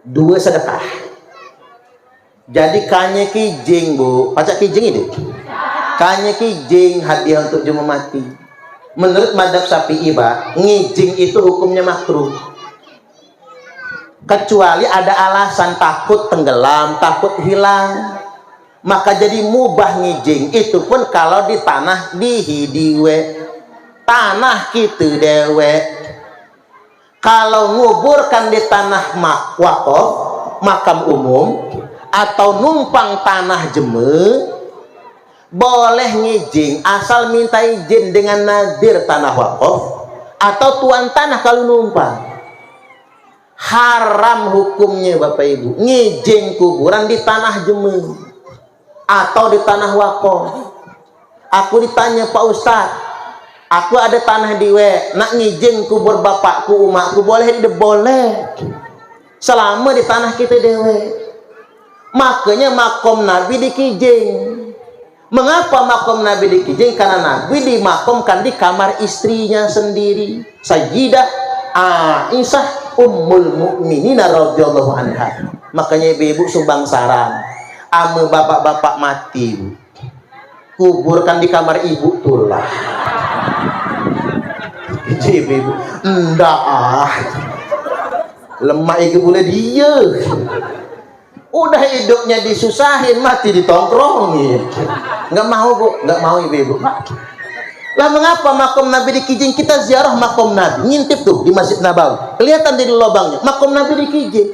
2 sedekah. Jadi kanya kijing bu, pacak kijing ini, kanya kijing hadiah untuk jemaah mati. Menurut madhab Syafi'i, ngijing itu hukumnya makruh, kecuali ada alasan takut tenggelam, takut hilang, maka jadi mubah ngijing. Itu pun kalau di tanah dihidiwe, tanah gitu dewe. Kalau nguburkan di tanah wakaf, makam umum, atau numpang tanah jeme, boleh ngijing asal minta izin dengan nadir tanah wakaf atau tuan tanah kalau numpang. Haram hukumnya Bapak Ibu ngijing kuburan di tanah jeme atau di tanah wakaf. Aku ditanya, Pak Ustadz, aku ada tanah diwe, nak ngijing kubur bapakku, umakku, boleh? Boleh, selama di tanah kita dewe. Makanya makom Nabi dikijing. Mengapa makom Nabi dikijing? Karena Nabi dimakomkan di kamar istrinya sendiri, Sayyidah Aisyah Ummul Mukminin radhiyallahu anha. Makanya ibu-ibu sumbang saran, ame bapak-bapak mati, kuburkan di kamar ibu tulah. ibu enggak lemah itu boleh dia udah hidupnya disusahin mati ditongkrongin nggak mau bu, nggak mau ibu lah mengapa makom Nabi di Kijing? Kita ziarah makom Nabi, ngintip tuh di Masjid Nabawi, kelihatan di lubangnya makom Nabi di Kijing.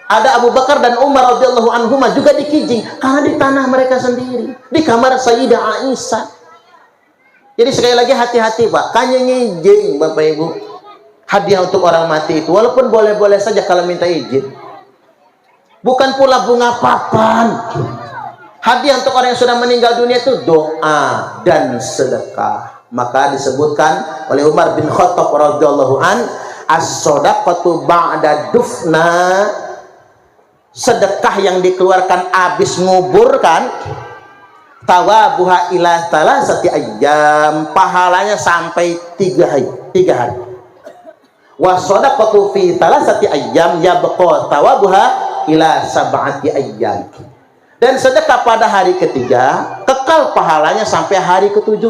Ada Abu Bakar dan Umar radhiyallahu anhuma juga di Kijing, karena di tanah mereka sendiri, di kamar Sayyidah Aisyah. Jadi sekali lagi hati-hati pak, kanya ngijing bapak ibu, hadiah untuk orang mati itu walaupun boleh-boleh saja kalau minta izin, bukan pula bunga papan. Hadiah untuk orang yang sudah meninggal dunia itu doa dan sedekah. Maka disebutkan oleh Umar bin Khattab radhiyallahu an, as-shadaqatu ba'da dufna, sedekah yang dikeluarkan habis nguburkan, tawabuha ila thalathati ayyam, pahalanya sampai 3 hari. Wa shadaqatu fi thalathati ayyam yabqa tawabuha ila 7 ayyam. Dan sedekah pada hari ketiga kekal pahalanya sampai hari ke-7.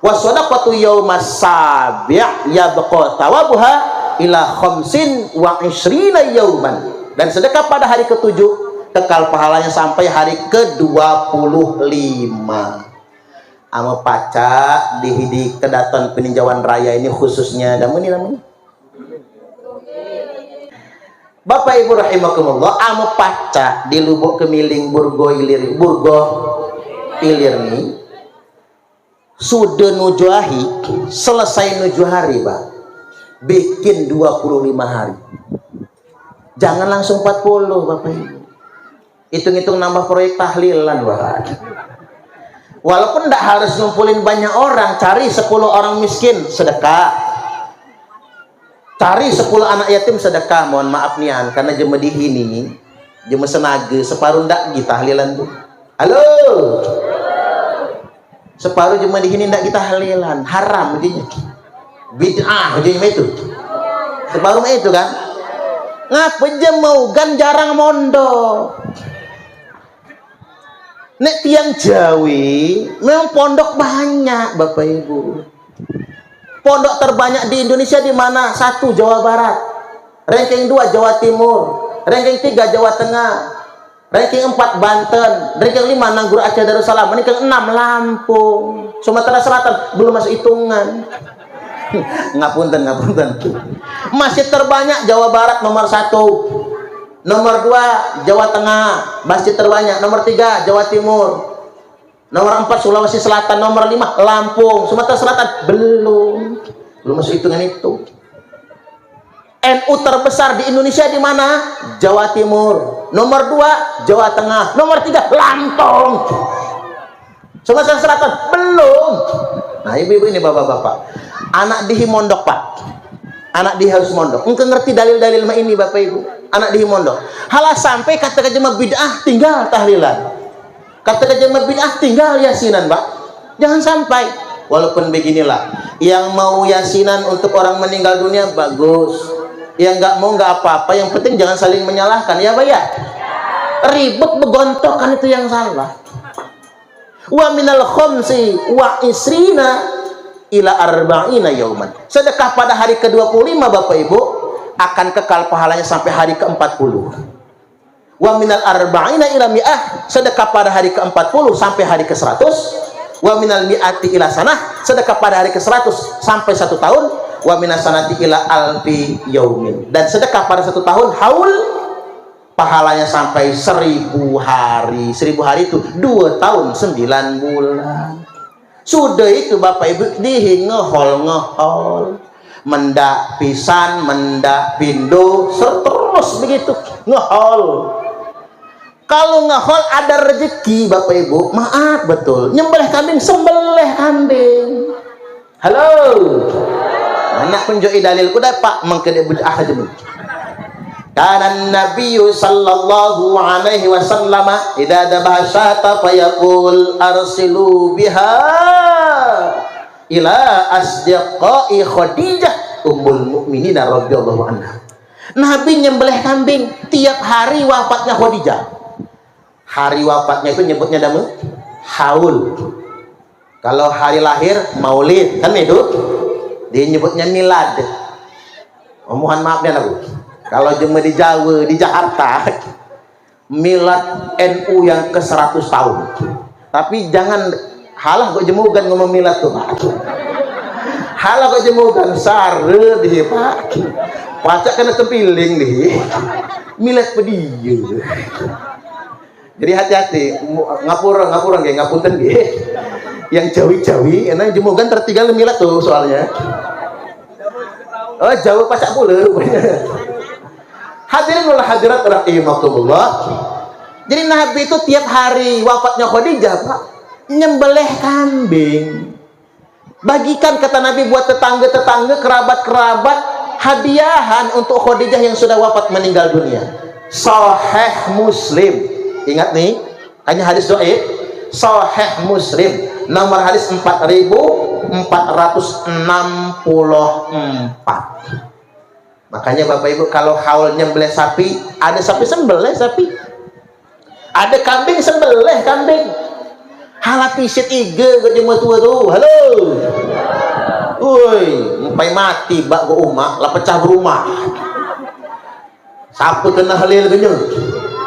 Wa shadaqatu yaumas sabi' yabqa tawabuha ila 25 yauman. Dan sedekah pada hari ke-7 kekal pahalanya sampai hari ke-25. Ama paca di kedaton peninjauan raya ini khususnya namanya Bapak Ibu rahimakumullah, ame paca di Lubuk Kemiling Burgo Ilir nih sudah nuju selesai nuju hari Pak, bikin 25 hari, jangan langsung 40 Bapak Ibu, hitung-hitung nambah proyek tahlilan Pak. Walaupun tidak harus ngumpulin banyak orang, cari 10 orang miskin sedekah, cari 10 anak yatim sedekah. Mohon maaf nian, karena jema di ini jema senaga separuh ndak kita tahlilan tuh. Halo, separuh jema di sini ndak kita tahlilan, haram jadinya, bid'ah jadinya itu, separuh itu kan. Ngapa jema gan jarang mondok. Nek tiang Jawi memang pondok banyak Bapak Ibu. Pondok terbanyak di Indonesia di mana? 1 Jawa Barat, ranking 2 Jawa Timur, ranking 3 Jawa Tengah, ranking 4 Banten, ranking 5 Nangguru Aceh Darussalam, ranking 6 Lampung, Sumatera Selatan belum masuk hitungan. Ngapunten. Masjid terbanyak Jawa Barat nomor 1, nomor 2 Jawa Tengah, masjid terbanyak nomor 3 Jawa Timur, nomor 4 Sulawesi Selatan, nomor 5 Lampung, Sumatera Selatan belum masuk hitungan itu. NU terbesar di Indonesia di mana? Jawa Timur, nomor 2 Jawa Tengah, nomor 3 Lampung, Sumatera Selatan belum. Nah ibu-ibu ini bapak-bapak, anak dihi mondok Pak, anak dihi harus mondok. Engkau ngerti dalil-dalil ini Bapak Ibu, anak dihi mondok. Halah sampai kata jemaah bid'ah tinggal tahlilan, kata jemaah bid'ah tinggal yasinan Pak. Jangan sampai. Walaupun beginilah, yang mau yasinan untuk orang meninggal dunia bagus, yang nggak mau nggak apa-apa, yang penting jangan saling menyalahkan ya Pak ya. Ribet begontokan itu yang salah. Wa minal khamsi wa isrina ila arba'ina yauman, sedekah pada hari ke-25 Bapak Ibu akan kekal pahalanya sampai hari ke-40. Wa minal arba'ina ila mi'ah, sedekah pada hari ke-40 sampai hari ke-100. Wa minal mi'ati ila sanah, sedekah pada hari ke-100 sampai 1 tahun. Wa minas sanati ila alfi yaumin, dan sedekah pada 1 tahun haul, pahalanya sampai 1000 hari. 1000 hari itu 2 tahun 9 bulan. Sudah itu Bapak Ibu dihi ngehol, mendak pisan, mendak pindo, terus begitu ngehol. Kalau ngehol ada rezeki Bapak Ibu, maaf betul, nyembelih kambing, sembelih kambing. Halo, anak penjoi dalil kuda Pak mengkedek bid'ah aja bu. Karena Nabi sallallahu alaihi wasallam idza dhabaha syata fayaqul arsilu biha ila asdiqai Khadijah ummul mukminin radhiyallahu anha. Nabi nyembelih kambing tiap hari wafatnya Khadijah. Hari wafatnya itu nyebutnya nama haul. Kalau hari lahir maulid kan itu. dia nyebutnya milad. Mohon maaf ya aku, kalau cuma di Jawa, di Jakarta, milad NU yang ke 100 tahun. Tapi jangan halah kok jemugan ngomong milad tuh Pak. Halah kok jemugan sare di Pak. Pacak kena tempiling nih. Milad pedieu. Jadi hati-hati, ngapura nggih, ngapunten nggih. Yang jawi-jawi enak jemugan tertinggal milad tuh soalnya. Oh, jauh pacak pula rupanya. Hadirin wal hadirat rahimakumullah. Jadi Nabi itu tiap hari wafatnya Khadijah, Pak, nyembelih kambing. Bagikan kata Nabi buat tetangga-tetangga, kerabat-kerabat, hadiahan untuk Khadijah yang sudah wafat meninggal dunia. Sahih Muslim. Ingat nih, hanya hadis dhaif. Sahih Muslim. Nomor hadis 4464. Makanya Bapak Ibu kalau haul nyembelih sapi, ada sapi sembelih sapi, ada kambing sembelih kambing. Halah pisit iga ke jema tua tuh. Halo. Woi, sampai mati bak go umak lah pecah berumah. Sapu kena halil genyeng.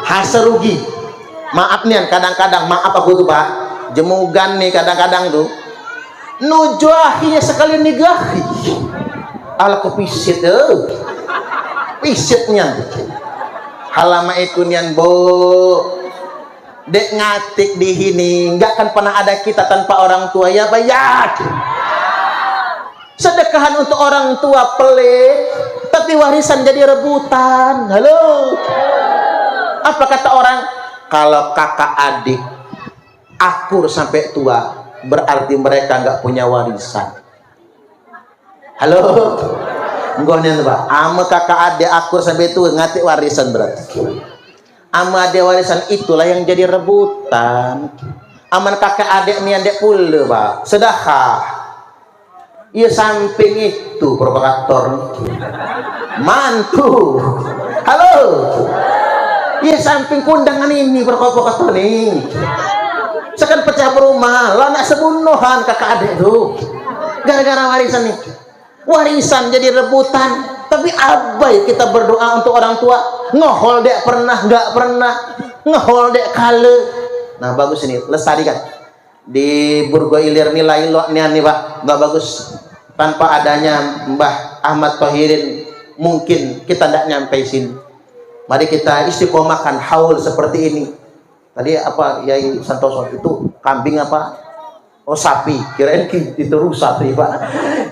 Hasa rugi. Maaf nih kadang-kadang, maaf aku tuh Pak. Jemugan nih kadang-kadang tuh nujahinya sekali nigahi ala kepisit pisitnya halama itu nian bo dek ngatik di sini nggak akan pernah ada kita tanpa orang tua ya bayar sedekahan untuk orang tua pelit tapi warisan jadi rebutan. Halo, apa kata orang kalau kakak adik akur sampai tua berarti mereka nggak punya warisan. Halo, enggaknya Pak, ama kakak adik akur sampai tua ngatik warisan berarti. Ama adik warisan itulah yang jadi rebutan. Aman kakak adik ni adik pula Pak, sedekah. Ia samping itu provokator mantu. Halo, ia samping kundangan ini provokator nih. Sekan pecah berumah, lah nak sebunuhan kakak adik tuh, gara-gara warisan nih. Warisan jadi rebutan, tapi abai kita berdoa untuk orang tua. Ngohol dek pernah, nggak pernah, ngohol dek kale. Nah bagus ini, lestarikan di Burgo Ilir nilai lo nih Pak, nggak bagus. Tanpa adanya Mbah Ahmad Thohirin, mungkin kita tidak nyampe sini. Mari kita istiqomahkan haul seperti ini. Tadi apa Yai Santoso itu kambing apa? Oh sapi, kirain itu rusa tadi Pak.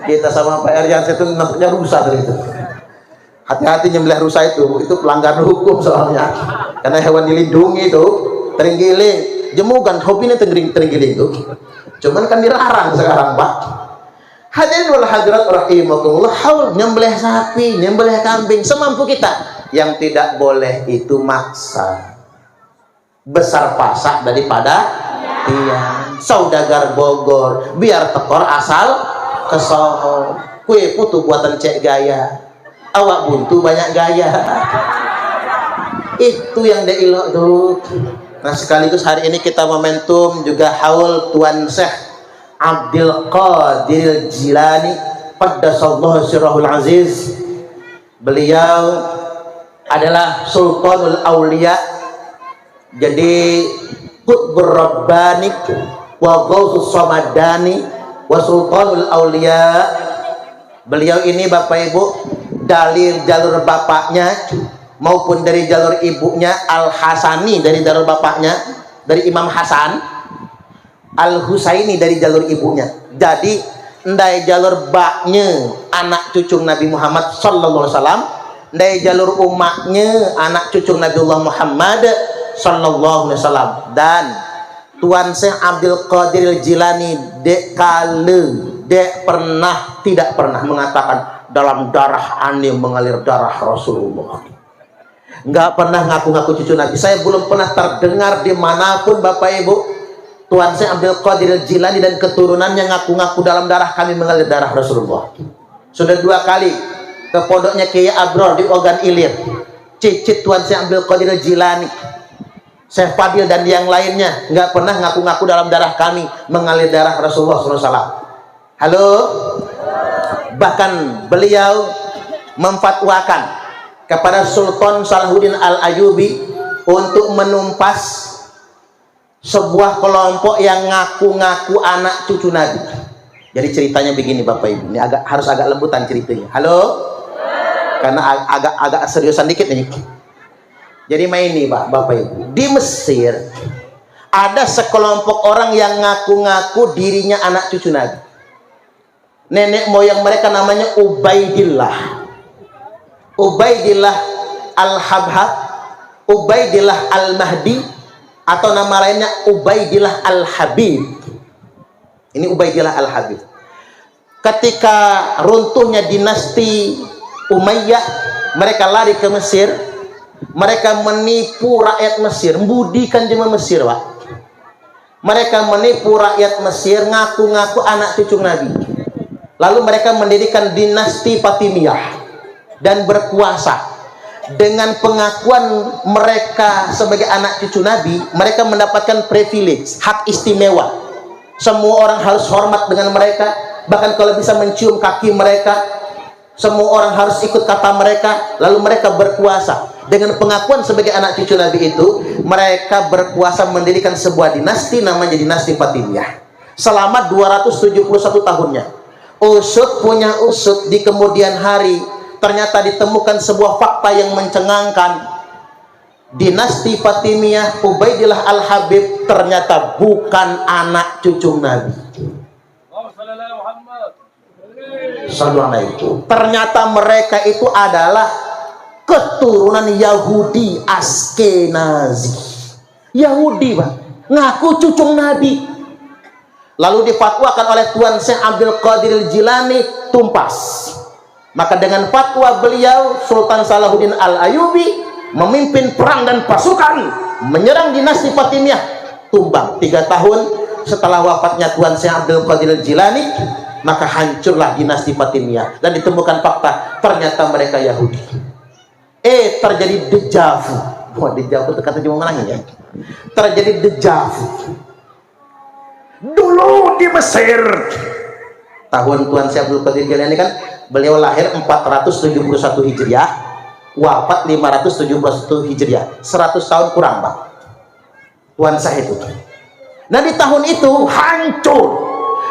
Kita sama Pak Erjan itu nampaknya rusa tadi itu. Hati-hati nyembelih rusa itu pelanggaran hukum soalnya. Karena hewan dilindungi itu, terenggiling, jemugan hobinya terenggiling itu. Cuman kan dilarang sekarang Pak. Hadirin wal hadirat rahimakumullah, haul nyembelih sapi, nyembelih kambing semampu kita. Yang tidak boleh itu maksa. Besar pasak daripada tiang. Saudagar Bogor biar tekor asal kesohor. Kue putu buatan cek gaya, awak buntu banyak gaya. Itu yang diilok tuh. Nah sekaligus hari ini kita momentum juga haul Tuan Syekh Abdul Qadir Jilani qaddasallahu sirrahul aziz. Beliau adalah Sultanul Aulia, jadi Qutbur Rabbani wa Ghausus Samadani wa Sultanul Aulia. Beliau ini Bapak Ibu dari jalur bapaknya maupun dari jalur ibunya Al-Hasani, dari jalur bapaknya dari Imam Hasan, Al-Husaini dari jalur ibunya. Jadi ndai jalur baknya anak cucu Nabi Muhammad sallallahu alaihi wasallam, ndai jalur umaknya anak cucu Nabiullah Muhammad sallallahu alaihi wasallam. Dan Tuan Syekh Abdul Qadir Jilani dek tidak pernah mengatakan dalam darah ani mengalir darah Rasulullah. Nggak pernah ngaku-ngaku cucu Nabi. Saya belum pernah terdengar dimanapun Bapak Ibu Tuan Syekh Abdul Qadir Jilani dan keturunannya ngaku-ngaku dalam darah kami mengalir darah Rasulullah. Sudah 2 kali ke pondoknya Kiai Abror di Ogan Ilir, cicit Tuan Syekh Abdul Qadir Jilani, Syekh Fadil dan yang lainnya nggak pernah ngaku-ngaku dalam darah kami mengalir darah Rasulullah SAW. Halo, Bahkan beliau memfatwakan kepada Sultan Salahuddin Al-Ayyubi untuk menumpas sebuah kelompok yang ngaku-ngaku anak cucu Nabi. Jadi ceritanya begini Bapak Ibu, ini harus agak lembutan ceritanya. Halo? Karena agak seriusan dikit nih. Jadi main nih Bapak Ibu, di Mesir ada sekelompok orang yang ngaku-ngaku dirinya anak cucu Nabi. Nenek moyang mereka namanya Ubaidillah Al-Habhab, Ubaidillah Al-Mahdi, atau nama lainnya Ubaidillah Al-Habib. Ini Ubaidillah Al-Habib. Ketika runtuhnya dinasti Umayyah, mereka lari ke Mesir. Mereka menipu rakyat Mesir, membudikan jemaah Mesir, Pak. Mereka menipu rakyat Mesir, ngaku-ngaku anak cucu Nabi. Lalu mereka mendirikan dinasti Fatimiyah dan berkuasa. Dengan pengakuan mereka sebagai anak cucu Nabi, mereka mendapatkan privilege, hak istimewa. Semua orang harus hormat dengan mereka, bahkan kalau bisa mencium kaki mereka, semua orang harus ikut kata mereka. Lalu mereka berkuasa. Dengan pengakuan sebagai anak cucu Nabi itu, mereka berkuasa mendirikan sebuah dinasti namanya dinasti Fatimiyah. Selama 271 tahunnya. Usut punya usut, di kemudian hari ternyata ditemukan sebuah fakta yang mencengangkan. Dinasti Fatimiyah Ubaidillah Al-Habib ternyata bukan anak cucu Nabi. Ternyata mereka itu adalah keturunan Yahudi Askenazi. Yahudi, Pak, ngaku cucu Nabi. Lalu difatwakan oleh Tuan Syekh Abdul Qadir Jilani tumpas. Maka dengan fatwa beliau, Sultan Salahuddin Al-Ayyubi memimpin perang dan pasukan menyerang dinasti Fatimiyah, tumbang. 3 tahun setelah wafatnya Tuan Syekh Abdul Qadir Jilani, maka hancurlah dinasti Fatimiyah dan ditemukan fakta ternyata mereka Yahudi. Terjadi dejavu. Wah, dejavu itu kata cuma menangin ya. Terjadi dejavu. Dulu di Mesir, tahun Tuan Syekh Abdul Qadir Jilani kan beliau lahir 471 Hijriah, wafat 571 Hijriah, 100 tahun kurang, Pak. Tuan Syekh itu. Nah, di tahun itu hancur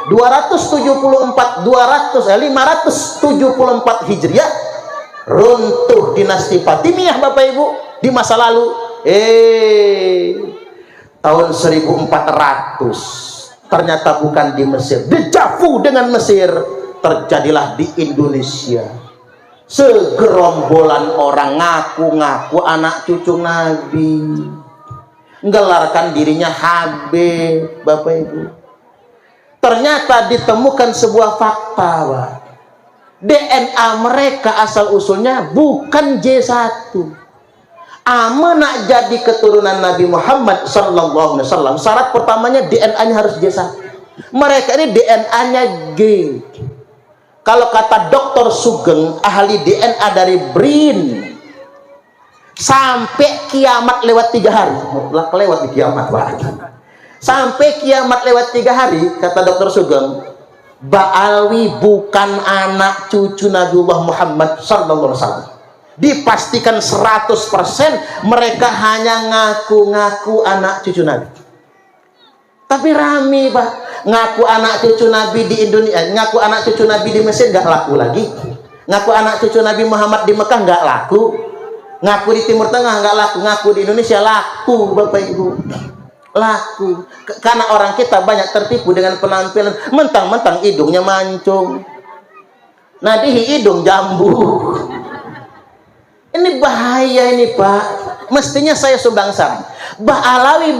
574 Hijriah, runtuh dinasti Fatimiyah, Bapak Ibu, di masa lalu. Tahun 1400 ternyata bukan di Mesir, dejavu dengan Mesir, terjadilah di Indonesia. Segerombolan orang ngaku-ngaku anak cucu Nabi, nggelarkan dirinya Habib, Bapak Ibu. Ternyata ditemukan sebuah fakta, Pak. DNA mereka asal usulnya bukan J1. Nak jadi keturunan Nabi Muhammad sallallahu alaihi wasallam, syarat pertamanya DNA-nya harus J1. Mereka ini DNA-nya G. Kalau kata Dr. Sugeng, ahli DNA dari BRIN, sampai kiamat lewat 3 hari, lewat di kiamat, Pak. Sampai kiamat lewat 3 hari, kata Dr. Sugeng, Ba'alwi bukan anak cucu Nabiullah Muhammad sallallahu alaihi wasallam. Dipastikan 100% mereka hanya ngaku-ngaku anak cucu Nabi. Tapi rame, Pak, ngaku anak cucu Nabi di Indonesia, ngaku anak cucu Nabi di Mesir nggak laku lagi. Ngaku anak cucu Nabi Muhammad di Mekah nggak laku. Ngaku di Timur Tengah nggak laku. Ngaku di Indonesia laku, Bapak Ibu. Laku. Karena orang kita banyak tertipu dengan penampilan. Mentang-mentang hidungnya mancung, nadihi hidung jambu. Ini bahaya ini, Pak. Mestinya saya sumbangsam. Ba'alawi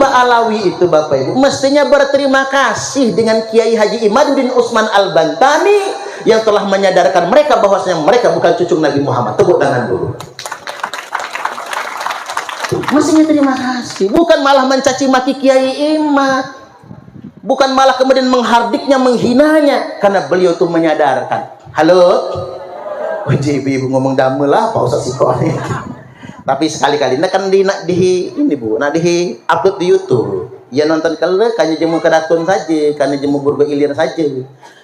itu, Bapak Ibu, mestinya berterima kasih dengan Kiai Haji Imaduddin Usman Al-Bantani yang telah menyadarkan mereka bahwasanya mereka bukan cucu Nabi Muhammad. Tepuk tangan dulu. Mestinya terima kasih, bukan malah mencaci maki Kiai Imad, bukan malah kemudian menghardiknya, menghinanya, karena beliau tuh menyadarkan. Halo, Ibu ngomong damel lah, Pak Ustaz Sikoni. Tapi sekali-kali, nah kan di ini Bu, nah di upload di YouTube. Ya nonton kele kanya jemu kedakun saja, kanya jemu burgo ilir saja.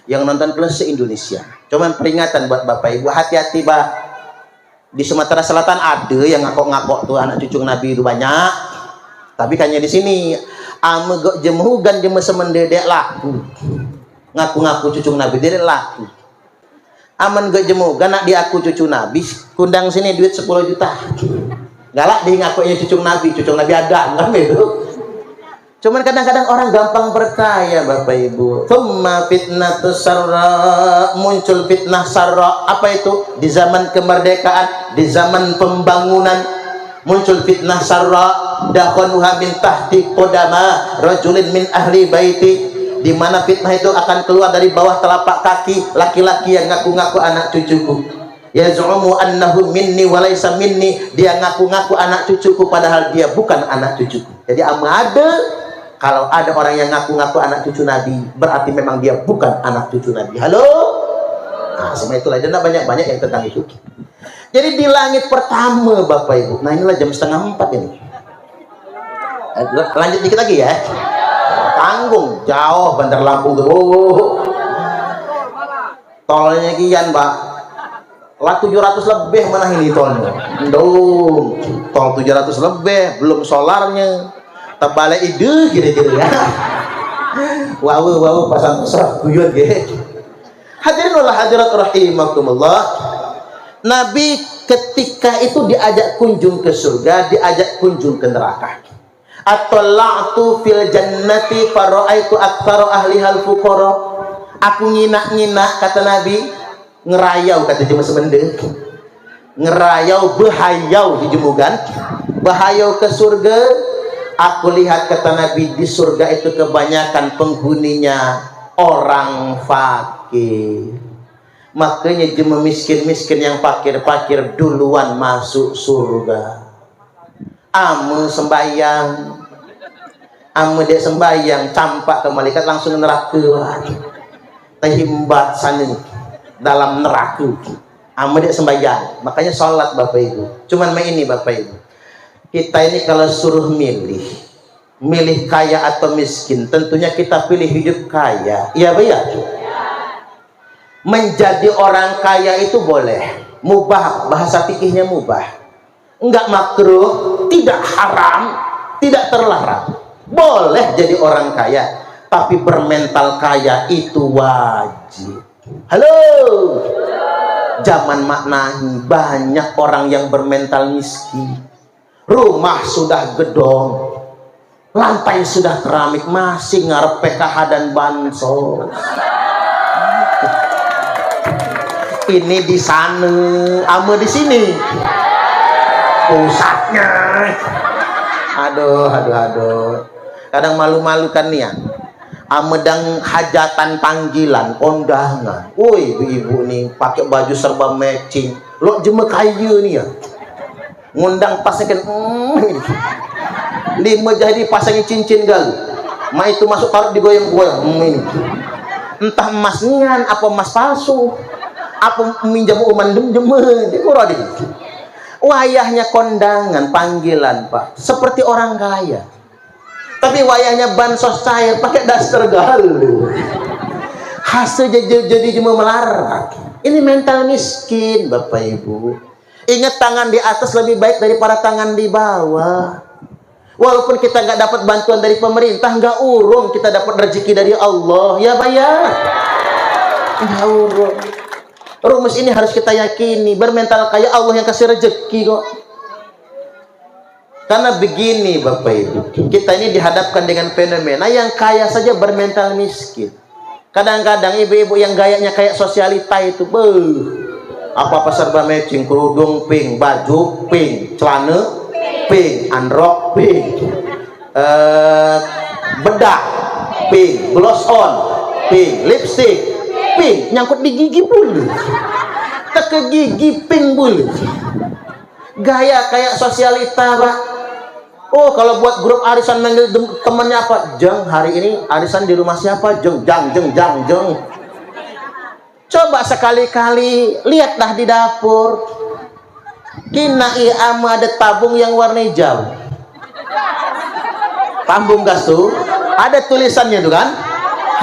Yang nonton kele se-Indonesia. Cuman peringatan buat Bapak Ibu, hati-hati Pak. Di Sumatera Selatan ada yang ngakok-ngakok tuh anak cucu Nabi itu banyak. Tapi kanya di sini ame gok jemu gan jemu semendedek laku. Ngaku-ngaku cucu Nabi dedek laku. Aman gak jemu ganak di aku cucu Nabi kundang sini duit 10 juta galak di ngakunya cucu Nabi ada kan itu. Cuman kadang-kadang orang gampang percaya Bapak Ibu. Thumma fitnatus sarra, muncul fitnah sarra. Apa itu? Di zaman kemerdekaan, di zaman pembangunan muncul fitnah sarra, dakhanuha min tahti qodama rajulin min ahli baiti, di mana fitnah itu akan keluar dari bawah telapak kaki laki-laki yang ngaku-ngaku anak cucuku. Yaz'umu annahu minni wa laysa minni, dia ngaku-ngaku anak cucuku padahal dia bukan anak cucuku. Jadi ada kalau ada orang yang ngaku-ngaku anak cucu Nabi, berarti memang dia bukan anak cucu Nabi. Halo? Nah, semua itulah dan banyak-banyak yang tentang itu. Jadi di langit pertama Bapak Ibu. Nah, inilah jam 3:30 ini. Lanjut dikit lagi ya. Tanggung jauh Bandar Lampung tuh. Tolnya kian Pak lah 700 lebih mana ini tolnya. Duh, tol 700 lebih belum solarnya tebalnya ide gitu ya. Wow pasang serah guyut gitu. Hadirin wal hadirat rahimakumullah. Nabi ketika itu diajak kunjung ke surga, diajak kunjung ke neraka. At-tala'tu fil jannati fara'aitu aktsara ahlihal fuqara. Aku nginak-nginak kata Nabi, ngerayau kata jemaah semende. Ngerayau behayau di jemugan, behayau ke surga. Aku lihat kata Nabi di surga itu kebanyakan penghuninya orang fakir. Makanya jemaah miskin-miskin yang fakir-fakir duluan masuk surga. Ame sembayang, ame dia sembayang, campak ke malaikat langsung neraka. Tehimbat sana dalam neraka. Ame dia sembayang, makanya sholat Bapak Ibu. Cuman ini Bapak Ibu, kita ini kalau suruh milih kaya atau miskin, tentunya kita pilih hidup kaya. Iya Pak ya? Menjadi orang kaya itu boleh, mubah, bahasa fikihnya mubah. Enggak makruh, tidak haram, tidak terlarang. Boleh jadi orang kaya, tapi bermental kaya itu wajib. Halo. Zaman maknahi banyak orang yang bermental miskin. Rumah sudah gedong, lantai sudah keramik, masih ngarep PKH dan bansos. Ini di sana, ame di sini. Pusatnya. Aduh. Kadang malu-malukan nih ya. Amedang hajatan panggilan, kondangan. Woi, ibu-ibu nih pakai baju serba matching. Lo jeme kaya nih ya. Ngundang pasangan 5 jadi pasangin cincin gal. Ma itu masuk taruh digoyang-goyang. Ini. Entah emas nian apa emas palsu. Apa minjam uman jeme di kuradi. Wayahnya kondangan panggilan Pak seperti orang kaya, tapi wayahnya bansos cair pakai daster galuh. Hasil jadi cuma melarat. Ini mental miskin Bapak Ibu. Ingat, tangan di atas lebih baik daripada tangan di bawah. Walaupun kita nggak dapat bantuan dari pemerintah, nggak urung kita dapat rezeki dari Allah ya Pak ya. Nggak urung. Rumus ini harus kita yakini, bermental kaya Allah yang kasih rezeki kok. Karena begini Bapak Ibu, kita ini dihadapkan dengan fenomena yang kaya saja bermental miskin. Kadang-kadang ibu-ibu yang gayanya kayak sosialita itu, apa-apa serba matching, kerudung pink, baju pink, celana pink, androk pink, bedak pink, gloss on pink, lipstick pink, nyangkut di gigi pun ke gigi pink pun. Gaya kayak sosialita Pak. Oh, kalau buat grup arisan manggil temannya apa? Jeng, hari ini arisan di rumah siapa? Jeng. Coba sekali-kali lihatlah di dapur. Kina ama ada tabung yang warna hijau. Tambung gas tuh ada tulisannya tuh kan,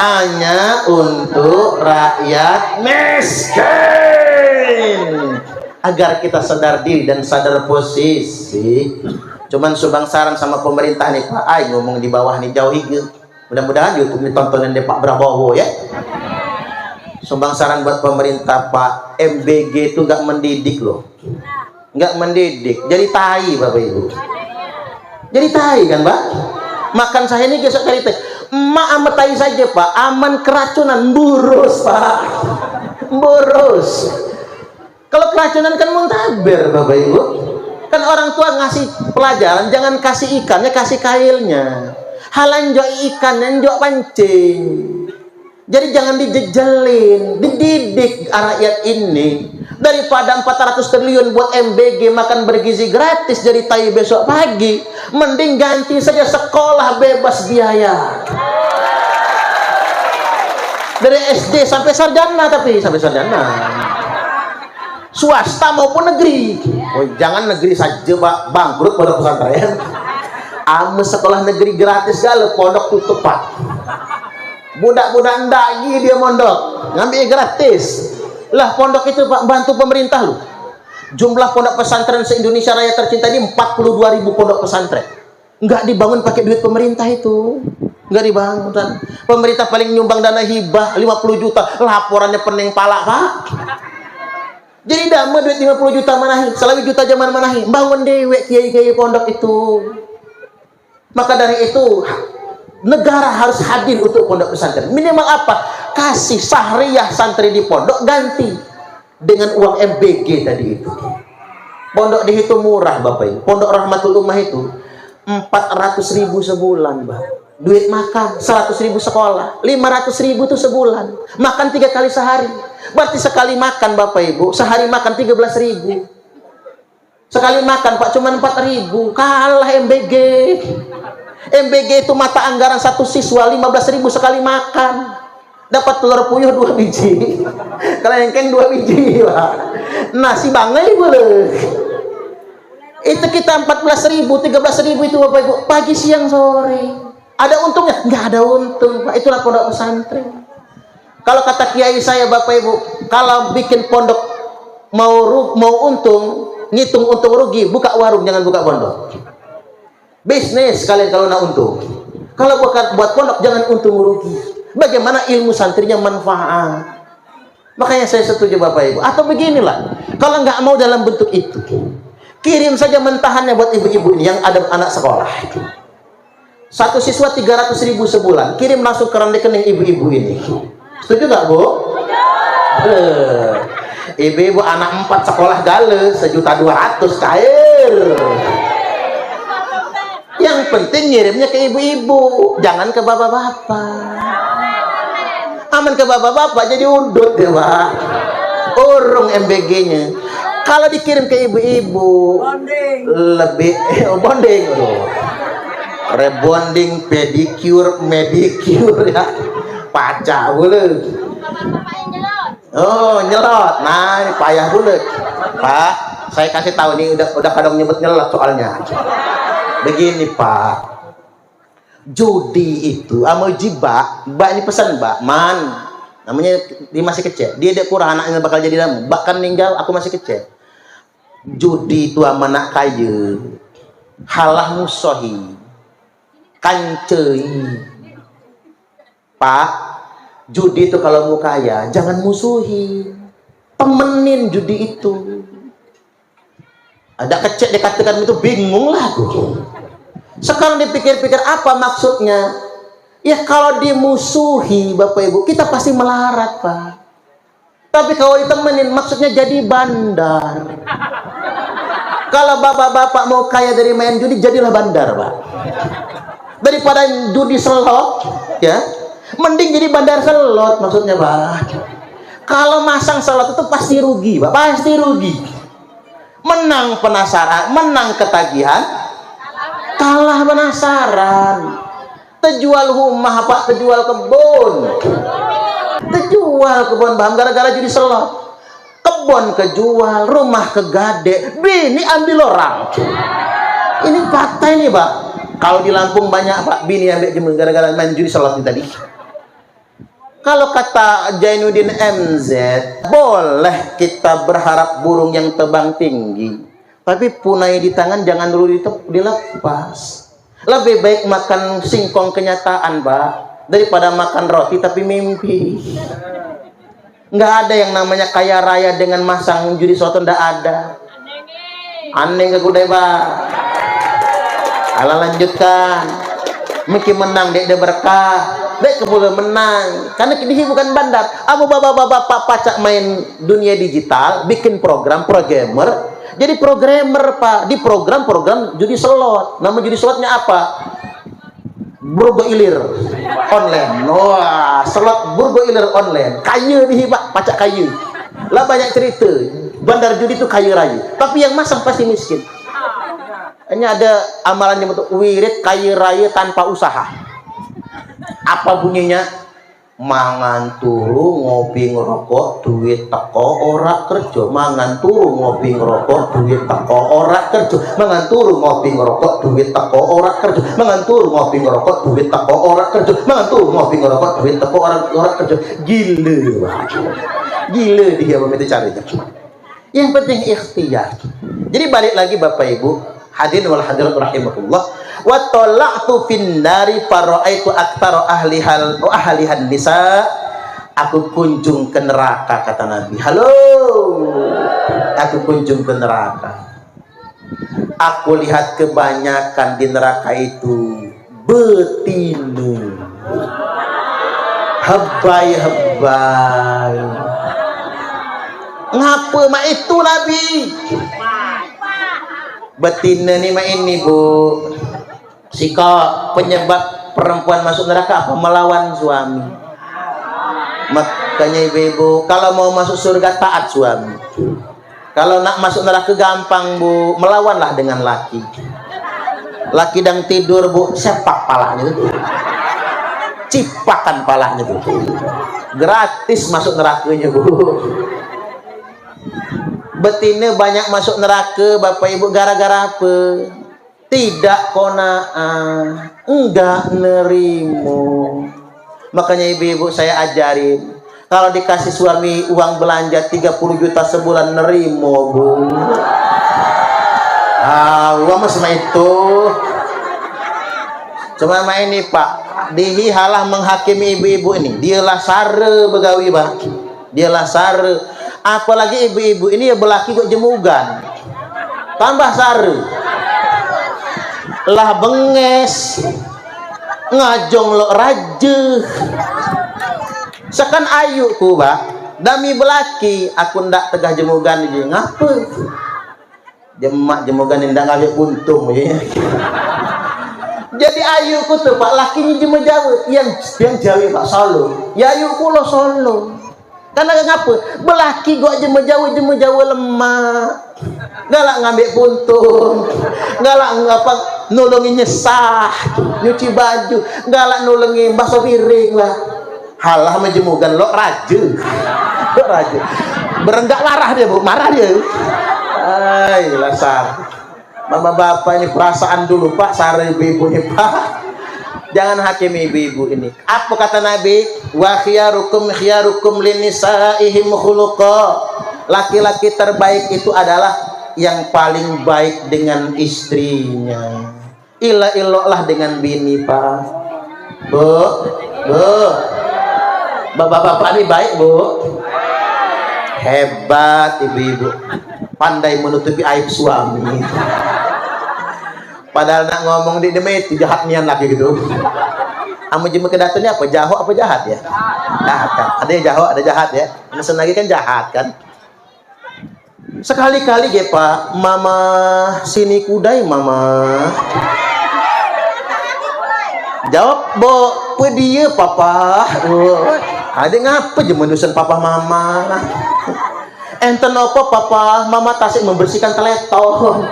hanya untuk rakyat miskin, agar kita sadar diri dan sadar posisi. Cuman subang saran sama pemerintah nih Pak, ay ngomong di bawah nih jauh hijau, mudah-mudahan YouTube ditontonin deh Pak Prabowo ya. Sumbang saran buat pemerintah Pak, MBG itu nggak mendidik loh, nggak mendidik, jadi tai Bapak Ibu, jadi tai kan Pak. Makan saya ini gesok kali teh, emak sama tai saja Pak, aman keracunan, burus Pak, burus. Kalau keracunan kan muntaber Bapak Ibu, kan orang tua ngasih pelajaran, jangan kasih ikannya, kasih kailnya, halan jok ikannya, jok pancing. Jadi jangan dijejelin, dididik rakyat ini. Daripada 400 triliun buat MBG makan bergizi gratis jadi tai besok pagi, mending ganti saja sekolah bebas biaya. Dari SD sampai sarjana, tapi sampai sarjana. Swasta maupun negeri. Oh, jangan negeri saja Pak, bangkrut pondok pesantren. Ame sekolah negeri gratis galau, pondok tutup Pak. Budak-budak ndagi dia mondok ngambil gratis lah. Pondok itu Pak bantu pemerintah loh. Jumlah pondok pesantren se-Indonesia Raya tercinta ini 42.000 pondok pesantren, nggak dibangun pakai duit pemerintah, itu nggak dibangun. Pemerintah paling nyumbang dana hibah 50 juta, laporannya pening pala Pak. Jadi dama duit 50 juta manahi, selawi juta zaman manahi, bangun dewek kiai-kiai pondok itu. Maka dari itu negara harus hadir untuk pondok pesantren. Minimal apa? Kasih sahriyah santri di pondok, ganti dengan uang MBG tadi itu. Pondok dihitung murah Bapak Ibu. Pondok Rahmatul Ummah itu 400.000 sebulan Pak. Duit makan 100.000 sekolah, 500.000 itu sebulan. Makan 3 kali sehari. Berarti sekali makan Bapak Ibu, sehari makan 13.000. Sekali makan Pak cuma 4.000, kalah MBG. MBG itu mata anggaran satu siswa 15.000 sekali makan, dapat telur puyuh 2 biji, kelengkeng 2 biji Pak. Nasi bangai boleh. Itu kita 14.000, 13.000 itu Bapak Ibu, pagi siang sore. Ada untungnya? Nggak ada untung Pak. Itulah pondok pesantren. Kalau kata kiai saya Bapak Ibu, kalau bikin pondok mau untung, ngitung untung rugi, buka warung, jangan buka pondok. Bisnis kalian kalau nak untung. Kalau buat pondok jangan untung rugi. Bagaimana ilmu santrinya manfaat. Makanya saya setuju Bapak Ibu. Atau beginilah, kalau nggak mau dalam bentuk itu, kirim saja mentahannya buat ibu-ibu ini yang ada anak sekolah. Satu siswa 300.000 sebulan, kirim langsung ke rekening ibu-ibu ini. Setuju nggak Bu? Ibu-ibu anak 4 sekolah gale 1.200.000 cair. Yang penting ngirimnya ke ibu-ibu, jangan ke bapak-bapak. Aman ke bapak-bapak jadi undut ya Pak. Urung MBG-nya. Kalau dikirim ke ibu-ibu lebih bonding loh. Rebonding, pedicure, medicure ya. Paca boleh. Oh, nyelot. Nah, ini payah boleh. Pak, saya kasih tahu nih udah kadang nyebut nyelot soalnya. Begini Pak, judi itu ama jibak, mbak ini pesan mbak, man, namanya dia masih kecil, dia kurang anaknya bakal jadi damu, bahkan ninggal aku masih kecil. Judi itu ama nak kaya, halah musohi, kancei. Pak, judi itu kalau mau kaya, jangan musuhi, temenin judi itu. Ada kecek dikatakan itu bingung lah aku. Sekarang dipikir-pikir apa maksudnya? Ya kalau dimusuhi Bapak Ibu, kita pasti melarat Pak. Tapi kalau ditemenin maksudnya jadi bandar. Kalau bapak-bapak mau kaya dari main judi, jadilah bandar Pak. Daripada judi slot, ya, mending jadi bandar slot maksudnya Pak. Kalau masang slot itu pasti rugi Pak, pasti rugi. Menang penasaran, menang ketagihan, kalah penasaran. Terjual rumah Pak, terjual kebun, terjual kebun Bang, gara-gara jadi selot. Kebun kejual, rumah kegade, bini ambil orang. Ini fakta ini Pak. Kalau di Lampung banyak Pak bini yang jemu gara-gara main judi slot tadi. Kalau kata Jainuddin MZ, boleh kita berharap burung yang terbang tinggi, tapi punai di tangan jangan dulu dilepas. Lebih baik makan singkong kenyataan, Pak, daripada makan roti tapi mimpi. Nggak ada yang namanya kaya raya dengan masang judi slot, nggak ada. Aneh nggak gudai, Pak. Ala lanjutkan. Mungkin menang dek berkah. Dek kebulu menang. Karena ini bukan bandar. Amu bapak-bapak pacak main dunia digital, bikin program programmer. Jadi programmer, Pak, di program judi slot. Nama judi slotnya apa? Burgo Ilir online. Wah, slot Burgo Ilir online. Kaya nih, Pak, pacak kaya. Lah banyak cerita. Bandar judi itu kaya raya. Tapi yang masang pasti miskin. Hanya ada amalan yang untuk wirid kaya raya tanpa usaha. Apa bunyinya? Mangan turu ngopi ngerokok duit teko ora kerja. Mangan turu ngopi ngerokok duit teko ora kerja. Mangan turu ngopi ngerokok duit teko ora kerja. Mangan turu ngopi ngerokok duit teko ora kerja. Mangan turu ngopi ngerokok duit teko ora kerja. Gila dia itu caranya. Yang penting ikhtiar. Jadi balik lagi Bapak Ibu hadirin wal hadirat rahimakumullah, wa tala'tu fin nari faraitu aktsara ahlihan nisa. Aku kunjung ke neraka, kata Nabi. Halo, aku kunjung ke neraka. Aku lihat kebanyakan di neraka itu betina. Hebay. Ngapa mak itu Nabi? Betina nih mak ini Bu. Sika penyebab perempuan masuk neraka apa? Melawan suami. Makanya ibu-ibu kalau mau masuk surga taat suami. Kalau nak masuk neraka gampang Bu, melawanlah dengan laki. Laki dan tidur Bu, sepak palanya itu. Cipakan palanya itu. Gratis masuk nerakanya Bu. Betina banyak masuk neraka Bapak Ibu gara-gara apa? Tidak kona'ah, enggak nerimo. Makanya ibu-ibu saya ajarin, kalau dikasih suami uang belanja 30 juta sebulan nerimo Bu. Uang sama itu. Cuma main ini Pak, dihalah menghakimi ibu-ibu ini. Dialah sare begawi Pak. Dialah sare. Apalagi ibu-ibu ini ya belaki kok jemugan. Tambah sare. Lah benges. Ngajong lo raja. Sekan ayu ku Pak. Dami belaki aku ndak tegah jemugan aja. Ngapa? Jemak jemugan ndak ngawet untung ya. Jadi ayu ku tuh Pak lakinya jemu Jawa. Yang Jawa Pak Solo. Ya ayu ku lo Solo. Karena ngapa? Belaki gua jemu Jawa lemah. Galak ngambil puntung. Galak ngapa nolongin nyesah, nyuci baju, galak nolongin bakso piring lah. Halah mejemugan lo raja. Lo raja. Berenggak marah dia Bu, marah dia. Ay, lasar. Mama bapak ini perasaan dulu Pak, sare ibu-ibu nih Pak. Jangan hakimi ibu-ibu ini. Apa kata Nabi? Wa khiyarukum linisaihim khuluqa. Laki-laki terbaik itu adalah yang paling baik dengan istrinya. Ilah dengan bini Pak. Bu. Bapak-bapak ini baik Bu. Hebat ibu-ibu. Pandai menutupi aib suami. Padahal nak ngomong di demit jahat nian lagi gitu. Amu jemu kedatannya apa? Jaho apa jahat ya? Jahat kan? Ada yang jaho, ada jahat ya. Nesen lagi kan jahat kan? Sekali-kali ya Pak, mama sini kudai mama. Jawab bo, dia papa. Ada ngapa jemu dusun papa mama? Enten apa papa? Mama tasik membersihkan teleton.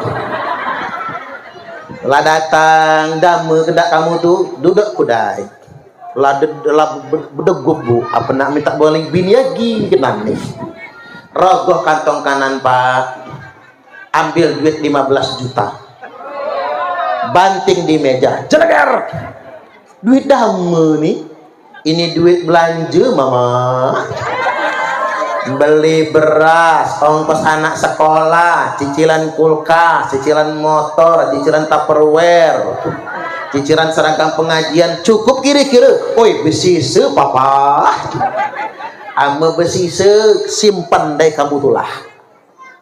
Lah datang damu kendak kamu tuh duduk kudai. Lah berdegup Bu, apa nak minta boleh bini lagi kenang nih. Rogoh kantong kanan Pak. Ambil duit 15 juta. banting di meja, jeleger. Duit dame nih, ini duit belanja mama, beli beras, ongkos anak sekolah, cicilan kulkas, cicilan motor, cicilan tupperware, cicilan seragam pengajian, cukup kira-kira. Oi besi se papa, ama besi se simpan deh kamu tulah.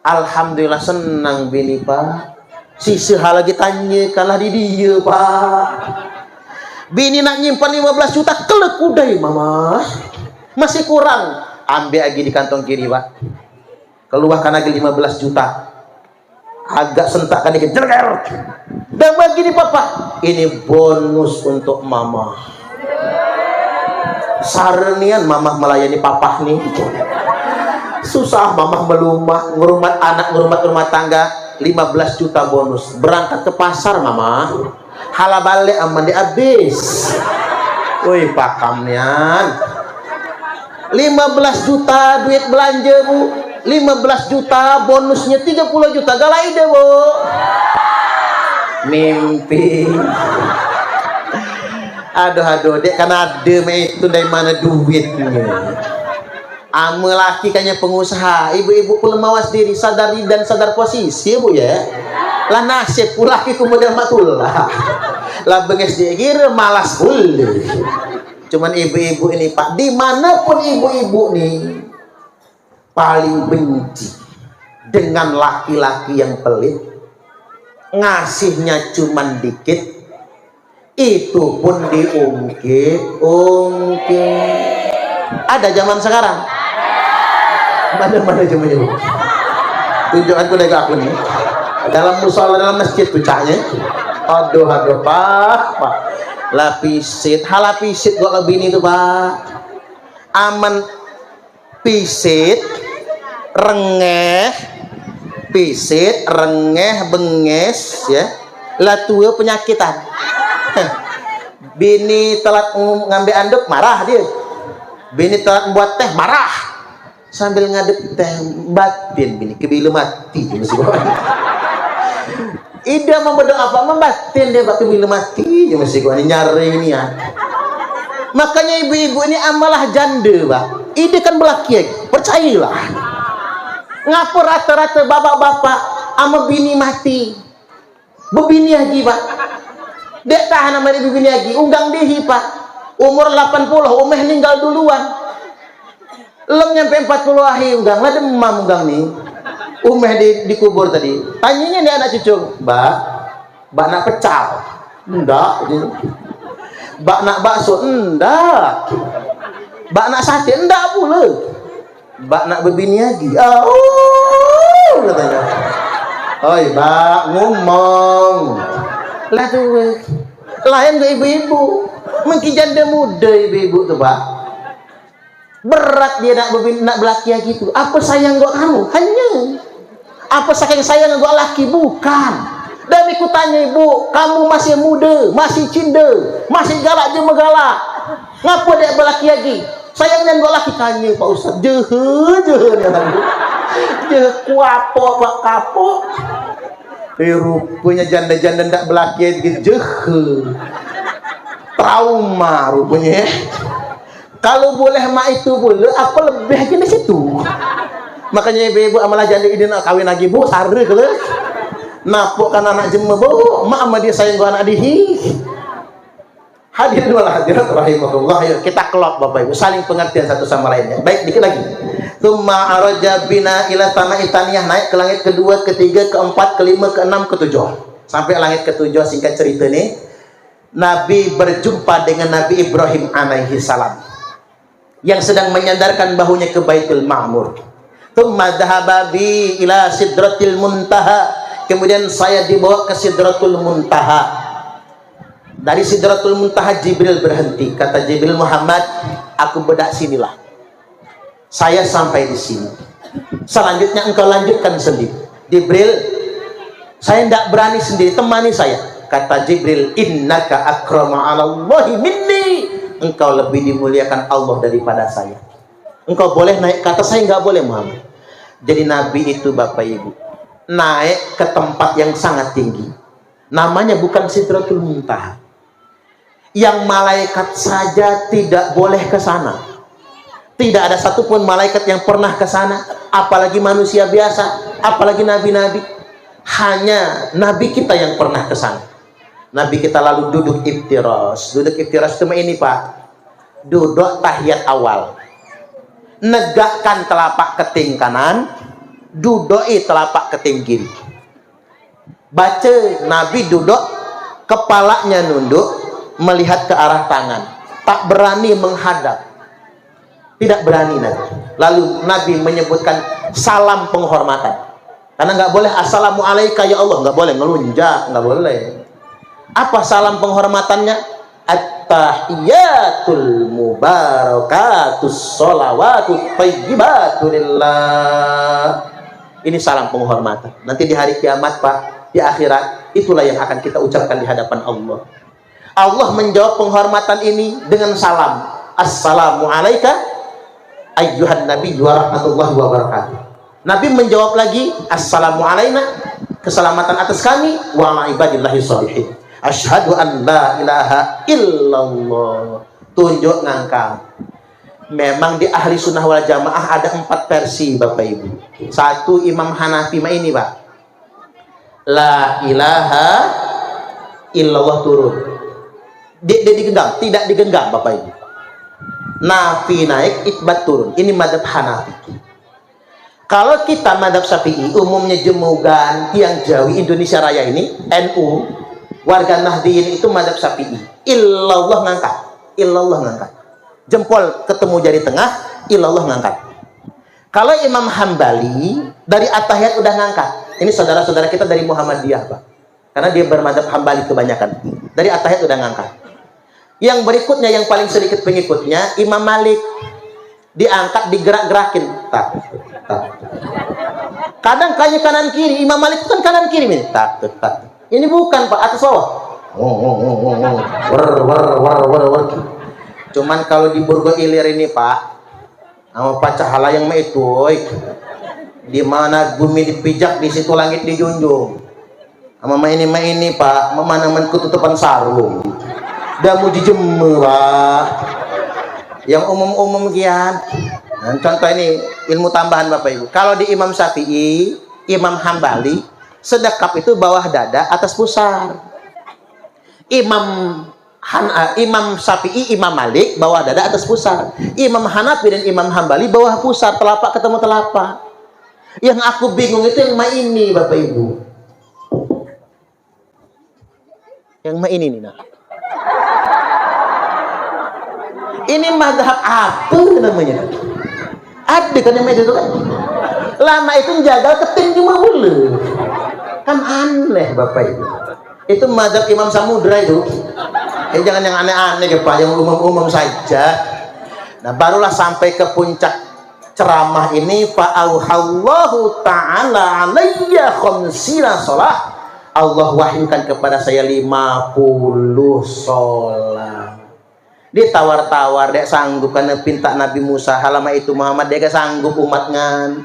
Alhamdulillah senang bini pak. Sisi hal lagi tanya kalah di dia pak. Bini nak nyimpan 15 juta kelek udai mama, masih kurang, ambil lagi di kantong kiri pak, keluarkan lagi 15 juta, agak sentakkan dikit, jeleger, dan bagi di papa, ini bonus untuk mama. Sarenian mama melayani papa nih, susah mama melumah, ngurumat anak, ngurumat rumah tangga, 15 juta bonus, berangkat ke pasar mama, hala balik aman di habis. Woi pakamnya 15 juta duit belanja bu, 15 juta bonusnya 30 juta galai deh bu. Mimpi. Aduh dek karena ada itu dari mana duitnya. Ame laki kayaknya pengusaha, ibu-ibu pun mawas diri, sadari dan sadar posisi bu ya. Lah nasib pula itu model matullah. Lah benges dia kira malas hul. Cuman ibu-ibu ini pak, dimanapun ibu-ibu nih paling benci dengan laki-laki yang pelit, ngasihnya cuman dikit, itu pun diungkit. Ada zaman sekarang? Mana zaman itu? Tunjukkan aku dari aku nih. Dalam musola, dalam masjid tucaknya. Aduh pak. Lapisit, halapisit gua lebih ini tuh pak. Aman pisit, rengeh, benges ya. Lah tua penyakitan. Bini telat ngambil anduk marah dia. Bini telat membuat teh marah. Sambil ngadep teh batin bini kebilu mati. Ida membedok apa membatin dia pakai kebilu mati. Masih gua nyari ini ya. Makanya ibu-ibu ini amalah janda pak. Ida kan belaki percayalah. Ngapa rata-rata bapak-bapak ama bini mati bebini lagi pak. Dek tahan sama ibu bini lagi unggang dehi pak. Umur 80 umeh ninggal duluan. Lem nyampe 40 akhir unggang lah demam unggang nih. Umeh dikubur tadi. Tanyanya dia anak cucu, mbak nak pecal? Enggak. Mbak nak bakso? Enggak. Mbak nak sate? Enggak pula. Mbak nak bebini lagi? Oh, katanya. Oi, mbak ngomong. Lah tuh, lain ke ibu-ibu. Mungkin janda muda ibu-ibu tuh pak. Berat dia nak belaki gitu. Apa sayang gua kamu? Hanya. Apa saking sayang gua laki? Bukan. Dan aku tanya ibu, kamu masih muda, masih cinda, masih galak je megalak. Ngapa dia belaki lagi? Sayangnya gua laki tanya Pak Ustaz. Jeh kuapo pak kapok. Rupanya janda-janda ndak belaki gitu. Trauma rupanya. Kalau boleh mak itu boleh, apa lebih aja di situ. Makanya ibu-ibu amalah janda ini nak kawin lagi bu, sare ke le. Napuk kan anak jema bu, mak sama dia sayang gua anak dihi. Hadirin wal hadirat rahimahullah. Ayo kita kelop Bapak Ibu, saling pengertian satu sama lainnya. Baik, dikit lagi. Tsumma araja bina ila sama'i tsaniyah, naik ke langit kedua, ketiga, keempat, kelima, keenam, ketujuh. Sampai langit ketujuh singkat cerita nih. Nabi berjumpa dengan Nabi Ibrahim alaihi salam yang sedang menyandarkan bahunya ke Baitul Ma'mur. Tsumma dhahaba bi ila sidratil muntaha. Kemudian saya dibawa ke Sidratul Muntaha. Dari Sidratul Muntaha Jibril berhenti. Kata Jibril, Muhammad, aku bedak sinilah. Saya sampai di sini. Selanjutnya engkau lanjutkan sendiri. Jibril, saya tidak berani sendiri, temani saya. Kata Jibril, innaka akrama 'alallahi minni. Engkau lebih dimuliakan Allah daripada saya. Engkau boleh naik ke atas, saya nggak boleh Muhammad. Jadi Nabi itu Bapak Ibu naik ke tempat yang sangat tinggi. Namanya bukan Sidratul Muntaha. Yang malaikat saja tidak boleh ke sana. Tidak ada satupun malaikat yang pernah ke sana, apalagi manusia biasa, apalagi nabi-nabi. Hanya nabi kita yang pernah ke sana. Nabi kita lalu duduk iftiras. Duduk iftiras cuma ini, Pak. Duduk tahiyat awal. Negakkan telapak keting kanan, duduk telapak keting kiri. Baca, Nabi duduk, kepalanya nunduk, melihat ke arah tangan. Tak berani menghadap. Tidak berani Nabi. Lalu Nabi menyebutkan salam penghormatan. Karena nggak boleh assalamualaikum ya Allah, nggak boleh ngelunjak, nggak boleh. Apa salam penghormatannya? At-tahiyatul mubarakatus sholawatut thayyibatulillah. Ini salam penghormatan. Nanti di hari kiamat, Pak, di akhirat, itulah yang akan kita ucapkan di hadapan Allah. Allah menjawab penghormatan ini dengan salam. Assalamualaikum ayyuhan nabi wa rahmatullahi wa barakatuh. Nabi menjawab lagi, assalamualaikum, keselamatan atas kami, wa ala ibadillahi sholihin. Asyhadu an la ilaha illallah. Tunjuk ngangkang. Memang di ahli sunnah wal jamaah ada 4 versi, Bapak Ibu. Satu, Imam Hanafi ini, Pak. La ilaha illallah turun. Digenggam, tidak digenggam, Bapak Ibu. Nafi naik, itbat turun. Ini madhab Hanafi. Kalau kita madhab Syafi'i, umumnya jemugan, tiang Jawi, Indonesia Raya ini, NU, warga Nahdliyin itu madhab Syafi'i. Illallah ngangkat. Illallah ngangkat. Jempol ketemu jari tengah, illallah ngangkat. Kalau Imam Hambali, dari At-Tahiyat udah ngangkat. Ini saudara-saudara kita dari Muhammadiyah, Pak. Karena dia bermadhab Hambali kebanyakan. Dari At-Tahiyat udah ngangkat. Yang berikutnya, yang paling sedikit pengikutnya, Imam Malik. Diangkat, digerak-gerakin. Tak. Kadang kayaknya kanan kiri. Imam Malik itu kan kanan kiri. Tak. Ini bukan, Pak, atas bawah. Cuman kalau di Burgo Ilir ini, Pak, sama Pak Cahala yang itu, di mana bumi dipijak, di situ langit dijunjung. Sama ini, Pak, mana-mana ketutupan sarung. Dah mau dijemur, Pak. Yang umum-umum kian. Nah, contoh ini ilmu tambahan, Bapak Ibu. Kalau di Imam Syafi'i, Imam Hambali, sedekap itu bawah dada, atas pusar. Imam Syafi'i, Imam Malik, bawah dada, atas pusar. Imam Hanafi dan Imam Hambali, bawah pusar, telapak ketemu telapak. Yang aku bingung itu yang ini, Bapak Ibu. Yang ini nih, nak. Ini madhab apa namanya? Ada kan yang itu kan? Lama itu jagal keting cuma boleh. Kan aneh, Bapak Ibu. Itu madhab Imam Samudra itu. Jangan yang aneh-aneh ya, Pak, yang umum-umum saja. Nah, barulah sampai ke puncak ceramah ini, fa'auhallahu ta'ala alayya khamsina sholat. Allah wahyukan kepada saya 50 sholat. Dia tawar-tawar, dia sanggup karena pinta Nabi Musa halama itu Muhammad, dia sanggup umatnya.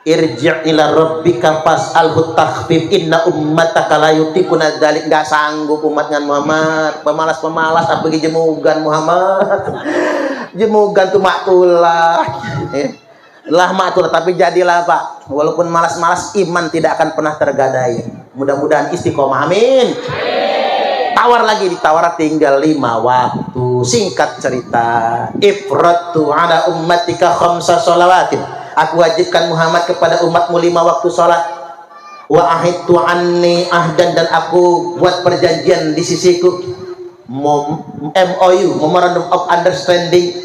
Irji' ila rabbika fas'alhu takhfif inna ummataka la yutiquna dzalik. Enggak sanggup umatnya Muhammad, pemalas-pemalas apa jemugan Muhammad. Jemugan tuh maktulah. Lah maktulah, tapi jadilah, Pak. Walaupun malas-malas, iman tidak akan pernah tergadai. Mudah-mudahan istiqomah, amin. Tawar lagi, ditawar tinggal 5 waktu. Singkat cerita, ifratu ala ummatika khamsa sholawatin. Aku wajibkan Muhammad kepada umatmu 5 waktu sholat. Wa ahidtu anni ahdan, dan aku buat perjanjian di sisiku. MOU, Memorandum of Understanding.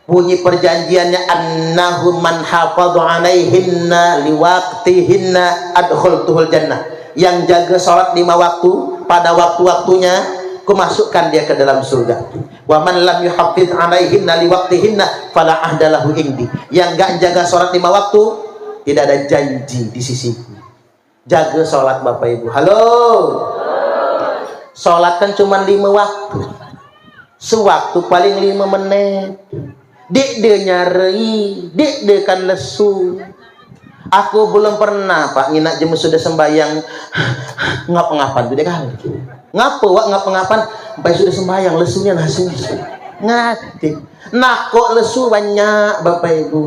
Bunyi perjanjiannya, annahu man hafadhu alaihinna liwaqtihinna adkhultuhul jannah. Yang jaga sholat 5 waktu pada waktu-waktunya, ku masukkan dia ke dalam surga. Wa man lam yuhafiz alaihinna liwaqtihinna fala ahdalahu indi. Yang enggak jaga sholat 5 waktu, tidak ada janji di sisiku. Jaga sholat, Bapak Ibu. Halo. Sholat kan cuma 5 waktu. Sewaktu paling 5 menit. Dik dia nyari, dik dia kan lesu. Aku belum pernah Pak nginak jemu sudah sembayang ngap-ngapan tuh deh kali. Ngapa wak ngap-ngapan sampai sudah sembayang lesunya nasi ngati. Nah kok lesu banyak Bapak Ibu.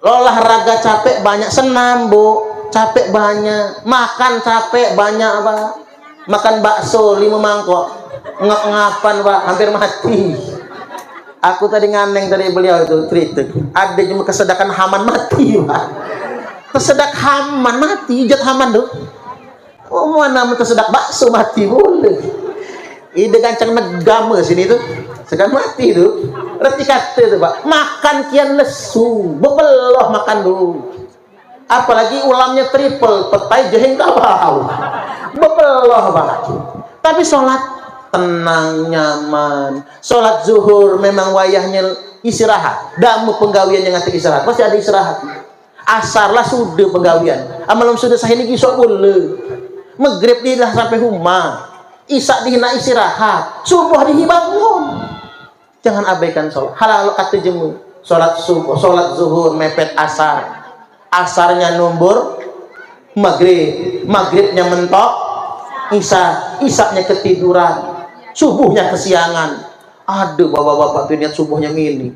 Olahraga capek banyak, senam Bu capek banyak, makan capek banyak Pak. Makan bakso 5 mangkok ngap-ngapan Pak hampir mati. Aku tadi nganeng dari beliau itu cerita ada cuma kesedakan haman mati Pak. Kesedak haman mati jat haman tuh. Oh mana tersedak bakso mati boleh. Ide gancang negama sini tuh segan mati tuh. Reti kata tuh Pak makan kian lesu bebeloh makan dulu. Apalagi ulamnya triple petai jahing kabau bebeloh Pak. Tapi sholat tenang nyaman. Sholat zuhur memang wayahnya istirahat. Damu penggawian yang ngerti istirahat pasti ada istirahat. Asar lah sudah penggawian. Amalum sudah sahih lagi sok boleh. Maghrib dilah sampai rumah. Isak dihina istirahat. Subuh dihibangun. Jangan abaikan sholat. Halal kata jemu. Sholat subuh, sholat zuhur mepet asar. Asarnya numbur maghrib, maghribnya mentok. Isaknya ketiduran. Subuhnya kesiangan. Aduh bapak-bapak tuh niat subuhnya mini.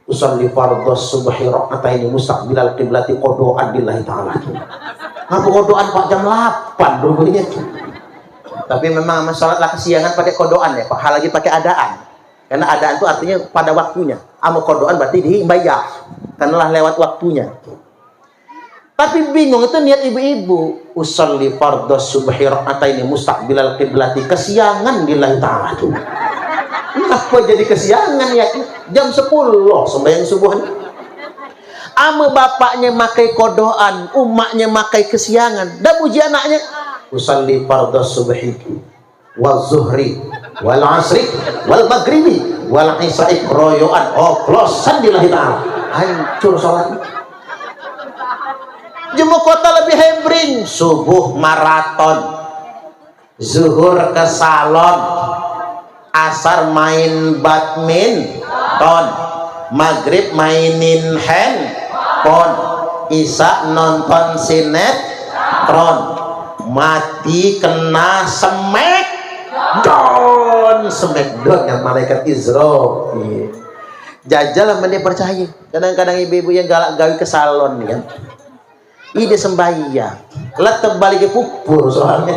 Usalli fardhos subhi rak'ataini mustaqbilal qiblati qada'an billahi ta'ala. Ngaku qada'an Pak jam 8 rupanya. Tapi memang salatlah kesiangan pakai qada'an ya Pak. Hal lagi pakai adaan. Karena adaan itu artinya pada waktunya. Ama qada'an berarti dibayar. Karena lah lewat waktunya. Tapi bingung itu niat ibu-ibu. Usalli fardhos subhi rak'ataini mustaqbilal qiblati kesiangan lillahi ta'ala. Kenapa jadi kesiangan ya? Jam 10 sembahyang subuh. Ama bapaknya makai kodoan, umaknya makai kesiangan. Dan puji anaknya. Usalli fardhos subhi wal zuhri wal asri wal maghribi wal isya'i royoan oplosan lillahi ta'ala. Hancur sholat. Jemu kota lebih hebring. Subuh maraton, zuhur ke salon, asar main badminton, maghrib mainin handphone, isya nonton sinetron, mati kena smackdown yang malaikat Israel. Jajal sama dia percaya. Kadang-kadang ibu-ibu yang galak gawi ke salon nih kan. Ide sembahyang letak balik ke pupur soalnya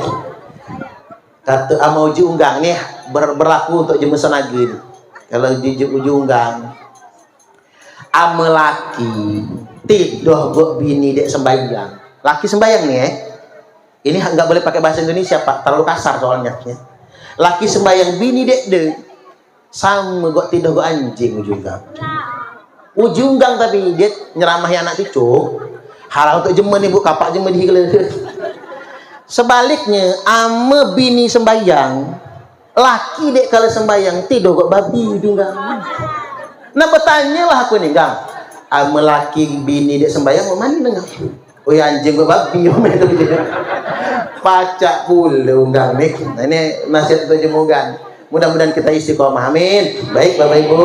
kata ama uji unggang nih berlaku untuk jemu senagin. Kalau di uji unggang ama laki tidur gua bini dek sembahyang laki sembahyang nih ini nggak boleh pakai bahasa Indonesia Pak terlalu kasar soalnya ya. Laki sembahyang bini dek sama gua tidur gua anjing uji unggang tapi dia nyeramahi anak cucu. Halau untuk jemah nih Bu, kapak jemah di sebaliknya, ame bini sembayang, laki dek kalau sembayang tidur kok babi dunggang. Nah bertanya lah aku nih gang, ame laki bini dek sembayang mau mana nggak? Oh ya anjing kok babi, pacak pula unggang nih. Nah ini nasihat untuk jemugan. Mudah-mudahan kita istiqomah. Amin. Baik Bapak Ibu.